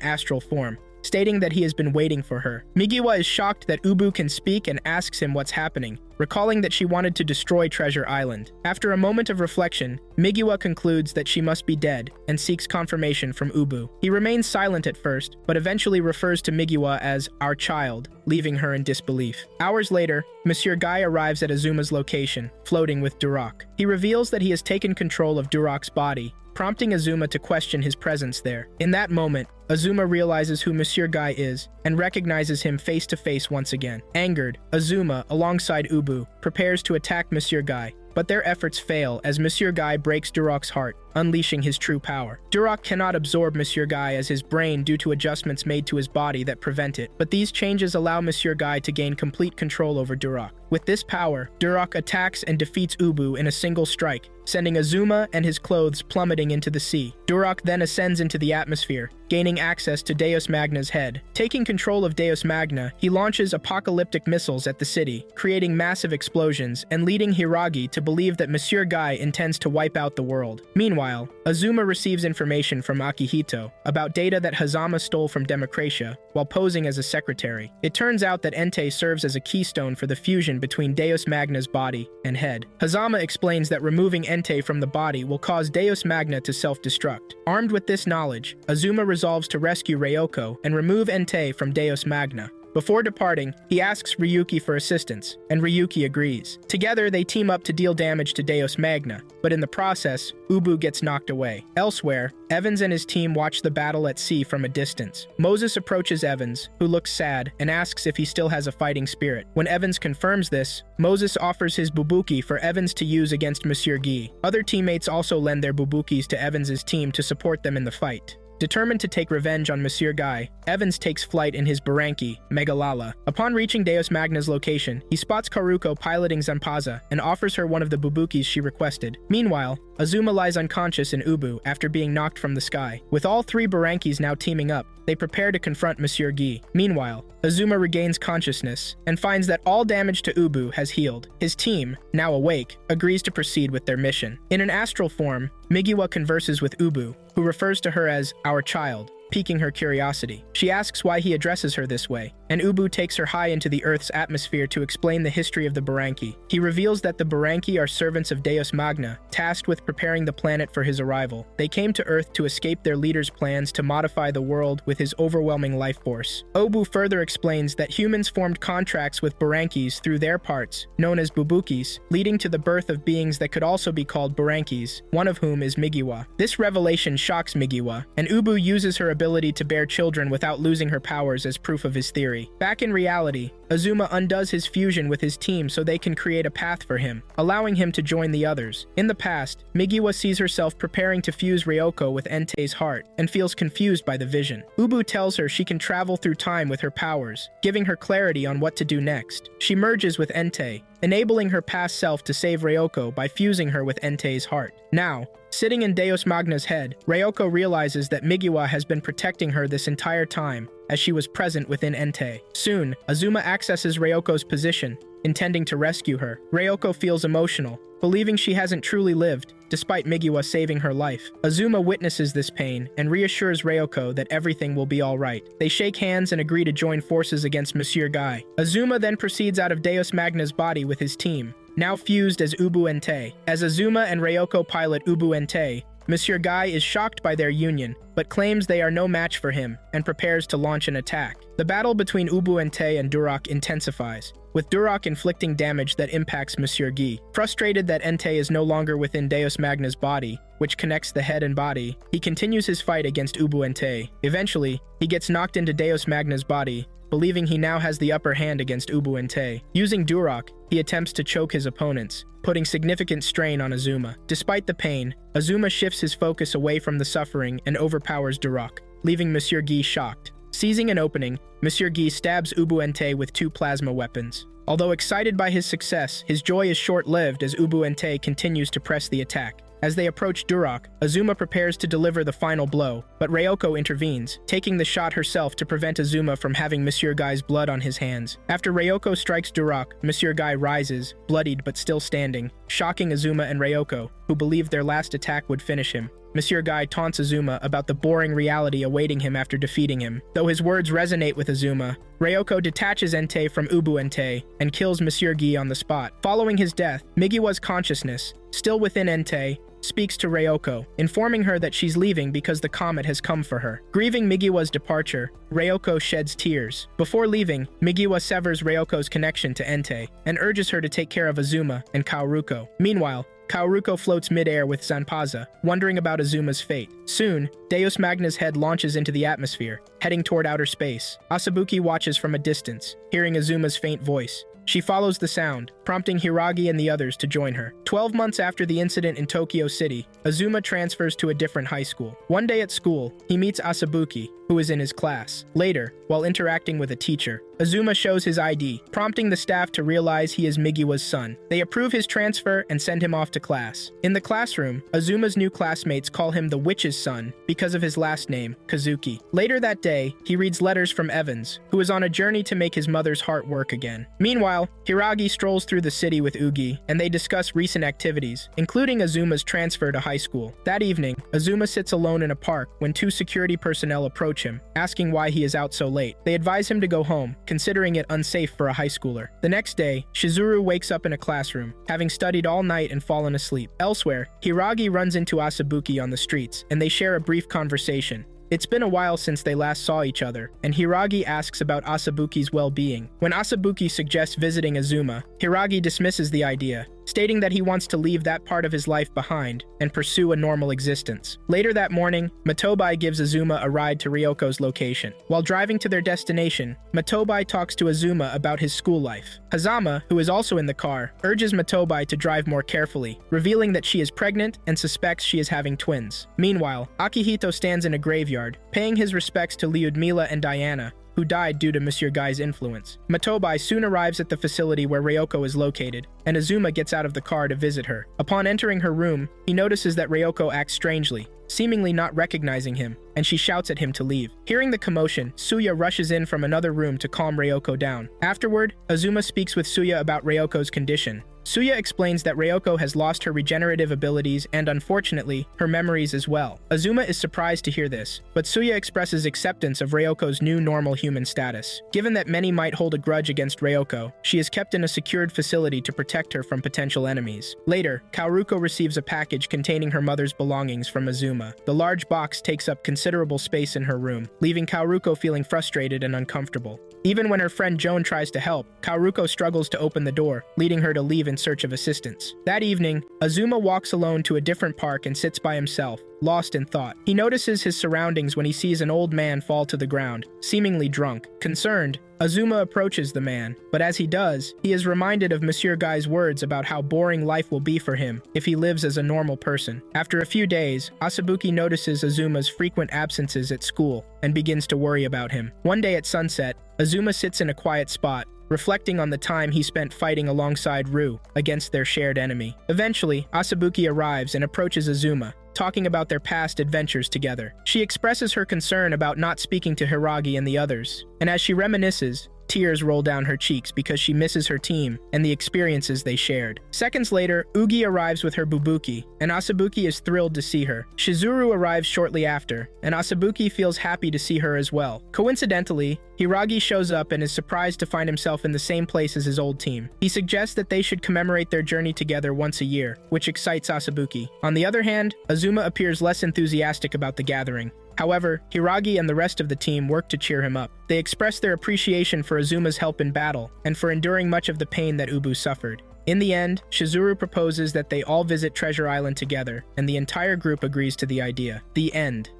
astral form, stating that he has been waiting for her. Migiwa is shocked that Oubu can speak and asks him what's happening, recalling that she wanted to destroy Treasure Island. After a moment of reflection, Migiwa concludes that she must be dead and seeks confirmation from Oubu. He remains silent at first, but eventually refers to Migiwa as our child, leaving her in disbelief. Hours later, Monsieur Guy arrives at Azuma's location, floating with Duroc. He reveals that he has taken control of Duroc's body, prompting Azuma to question his presence there. In that moment, Azuma realizes who Monsieur Guy is and recognizes him face to face once again. Angered, Azuma, alongside Oubu, prepares to attack Monsieur Guy, but their efforts fail as Monsieur Guy breaks Duroc's heart. unleashing his true power. Duroc cannot absorb Monsieur Guy as his brain due to adjustments made to his body that prevent it, but these changes allow Monsieur Guy to gain complete control over Duroc. With this power, Duroc attacks and defeats Oubu in a single strike, sending Azuma and his clothes plummeting into the sea. Duroc then ascends into the atmosphere, gaining access to Deus Magna's head. Taking control of Deus Magna, he launches apocalyptic missiles at the city, creating massive explosions and leading Hiragi to believe that Monsieur Guy intends to wipe out the world. Meanwhile, Azuma receives information from Akihito about data that Hazama stole from Democratia while posing as a secretary. It turns out that Entei serves as a keystone for the fusion between Deus Magna's body and head. Hazama explains that removing Entei from the body will cause Deus Magna to self-destruct. Armed with this knowledge, Azuma resolves to rescue Reoko and remove Entei from Deus Magna. Before departing, he asks Ryuki for assistance, and Ryuki agrees. Together, they team up to deal damage to Deus Magna, but in the process, Oubu gets knocked away. Elsewhere, Evans and his team watch the battle at sea from a distance. Moses approaches Evans, who looks sad, and asks if he still has a fighting spirit. When Evans confirms this, Moses offers his Bubuki for Evans to use against Monsieur Guy. Other teammates also lend their Bubukis to Evans's team to support them in the fight. Determined to take revenge on Monsieur Guy, Evans takes flight in his Buranki, Megalala. Upon reaching Deus Magna's location, he spots Karuko piloting Zanpaza and offers her one of the Bubukis she requested. Meanwhile, Azuma lies unconscious in Oubu after being knocked from the sky. With all three Burankis now teaming up, they prepare to confront Monsieur Guy. Meanwhile, Azuma regains consciousness and finds that all damage to Oubu has healed. His team, now awake, agrees to proceed with their mission. In an astral form, Migiwa converses with Oubu, who refers to her as our child, piquing her curiosity. She asks why he addresses her this way, and Oubu takes her high into the Earth's atmosphere to explain the history of the Buranki. He reveals that the Buranki are servants of Deus Magna, tasked with preparing the planet for his arrival. They came to Earth to escape their leader's plans to modify the world with his overwhelming life force. Oubu further explains that humans formed contracts with Burankis through their parts, known as Bubukis, leading to the birth of beings that could also be called Burankis, one of whom is Migiwa. This revelation shocks Migiwa, and Oubu uses her ability to bear children without losing her powers as proof of his theory. Back in reality, Azuma undoes his fusion with his team so they can create a path for him, allowing him to join the others. In the past, Migiwa sees herself preparing to fuse Reoko with Entei's heart and feels confused by the vision. Oubu tells her she can travel through time with her powers, giving her clarity on what to do next. She merges with Entei, enabling her past self to save Reoko by fusing her with Entei's heart. Now, sitting in Deus Magna's head, Reoko realizes that Migiwa has been protecting her this entire time, as she was present within Entei. Soon, Azuma accesses Ryoko's position, intending to rescue her. Reoko feels emotional, believing she hasn't truly lived, despite Migiwa saving her life. Azuma witnesses this pain and reassures Reoko that everything will be alright. They shake hands and agree to join forces against Monsieur Guy. Azuma then proceeds out of Deus Magna's body with his team, now fused as Oubu Entei. As Azuma and Reoko pilot Oubu Entei, Monsieur Guy is shocked by their union, but claims they are no match for him and prepares to launch an attack. The battle between Oubu Entei and Duroc intensifies, with Duroc inflicting damage that impacts Monsieur Guy. Frustrated that Entei is no longer within Deus Magna's body, which connects the head and body, he continues his fight against Oubu Entei. Eventually, he gets knocked into Deus Magna's body, believing he now has the upper hand against Oubu Entei. Using Duroc, he attempts to choke his opponents, putting significant strain on Azuma. Despite the pain, Azuma shifts his focus away from the suffering and overpowers Duroc, leaving Monsieur Guy shocked. Seizing an opening, Monsieur Guy stabs Oubu Entei with 2 plasma weapons. Although excited by his success, his joy is short-lived as Oubu Entei continues to press the attack. As they approach Duroc, Azuma prepares to deliver the final blow, but Reoko intervenes, taking the shot herself to prevent Azuma from having Monsieur Guy's blood on his hands. After Reoko strikes Duroc, Monsieur Guy rises, bloodied but still standing, shocking Azuma and Reoko, who believed their last attack would finish him. Monsieur Guy taunts Azuma about the boring reality awaiting him after defeating him. Though his words resonate with Azuma, Reoko detaches Entei from Oubu Entei and kills Monsieur Guy on the spot. Following his death, Migiwa's consciousness, still within Entei, speaks to Reoko, informing her that she's leaving because the comet has come for her. Grieving Migiwa's departure, Reoko sheds tears. Before leaving, Migiwa severs Ryoko's connection to Entei and urges her to take care of Azuma and Kaoruko. Meanwhile, Kaoruko floats mid-air with Zanpaza, wondering about Azuma's fate. Soon, Deus Magna's head launches into the atmosphere, heading toward outer space. Asabuki watches from a distance, hearing Azuma's faint voice. She follows the sound, prompting Hiragi and the others to join her. 12 months after the incident in Tokyo City, Azuma transfers to a different high school. One day at school, he meets Asabuki, who is in his class. Later, while interacting with a teacher, Azuma shows his ID, prompting the staff to realize he is Migiwa's son. They approve his transfer and send him off to class. In the classroom, Azuma's new classmates call him the witch's son because of his last name, Kazuki. Later that day, he reads letters from Evans, who is on a journey to make his mother's heart work again. Meanwhile, Hiragi strolls through the city with Ugi, and they discuss recent activities, including Azuma's transfer to high school. That evening, Azuma sits alone in a park when two security personnel approach him, asking why he is out so late. They advise him to go home, considering it unsafe for a high schooler. The next day, Shizuru wakes up in a classroom, having studied all night and fallen asleep. Elsewhere, Hiragi runs into Asabuki on the streets, and they share a brief conversation. It's been a while since they last saw each other, and Hiragi asks about Asabuki's well-being. When Asabuki suggests visiting Azuma, Hiragi dismisses the idea, stating that he wants to leave that part of his life behind and pursue a normal existence. Later that morning, Matobai gives Azuma a ride to Ryoko's location. While driving to their destination, Matobai talks to Azuma about his school life. Hazama, who is also in the car, urges Matobai to drive more carefully, revealing that she is pregnant and suspects she is having twins. Meanwhile, Akihito stands in a graveyard, paying his respects to Lyudmila and Diana, who died due to Monsieur Guy's influence. Matobai soon arrives at the facility where Reoko is located, and Azuma gets out of the car to visit her. Upon entering her room, he notices that Reoko acts strangely, seemingly not recognizing him, and she shouts at him to leave. Hearing the commotion, Suya rushes in from another room to calm Reoko down. Afterward, Azuma speaks with Suya about Ryoko's condition. Suya explains that Reoko has lost her regenerative abilities and, unfortunately, her memories as well. Azuma is surprised to hear this, but Suya expresses acceptance of Ryoko's new normal human status. Given that many might hold a grudge against Reoko, she is kept in a secured facility to protect her from potential enemies. Later, Kaoruko receives a package containing her mother's belongings from Azuma. The large box takes up considerable space in her room, leaving Kaoruko feeling frustrated and uncomfortable. Even when her friend Joan tries to help, Kaoruko struggles to open the door, leading her to leave in search of assistance. That evening, Azuma walks alone to a different park and sits by himself, lost in thought. He notices his surroundings when he sees an old man fall to the ground, seemingly drunk. Concerned, Azuma approaches the man, but as he does, he is reminded of Monsieur Guy's words about how boring life will be for him if he lives as a normal person. After a few days, Asabuki notices Azuma's frequent absences at school and begins to worry about him. One day at sunset, Azuma sits in a quiet spot, reflecting on the time he spent fighting alongside Ryu against their shared enemy. Eventually, Asabuki arrives and approaches Azuma, talking about their past adventures together. She expresses her concern about not speaking to Hiragi and the others, and as she reminisces, tears roll down her cheeks because she misses her team and the experiences they shared. Seconds later, Ugi arrives with her Bubuki, and Asabuki is thrilled to see her. Shizuru arrives shortly after, and Asabuki feels happy to see her as well. Coincidentally, Hiragi shows up and is surprised to find himself in the same place as his old team. He suggests that they should commemorate their journey together once a year, which excites Asabuki. On the other hand, Azuma appears less enthusiastic about the gathering. However, Hiragi and the rest of the team work to cheer him up. They express their appreciation for Azuma's help in battle and for enduring much of the pain that Oubu suffered. In the end, Shizuru proposes that they all visit Treasure Island together, and the entire group agrees to the idea. The end.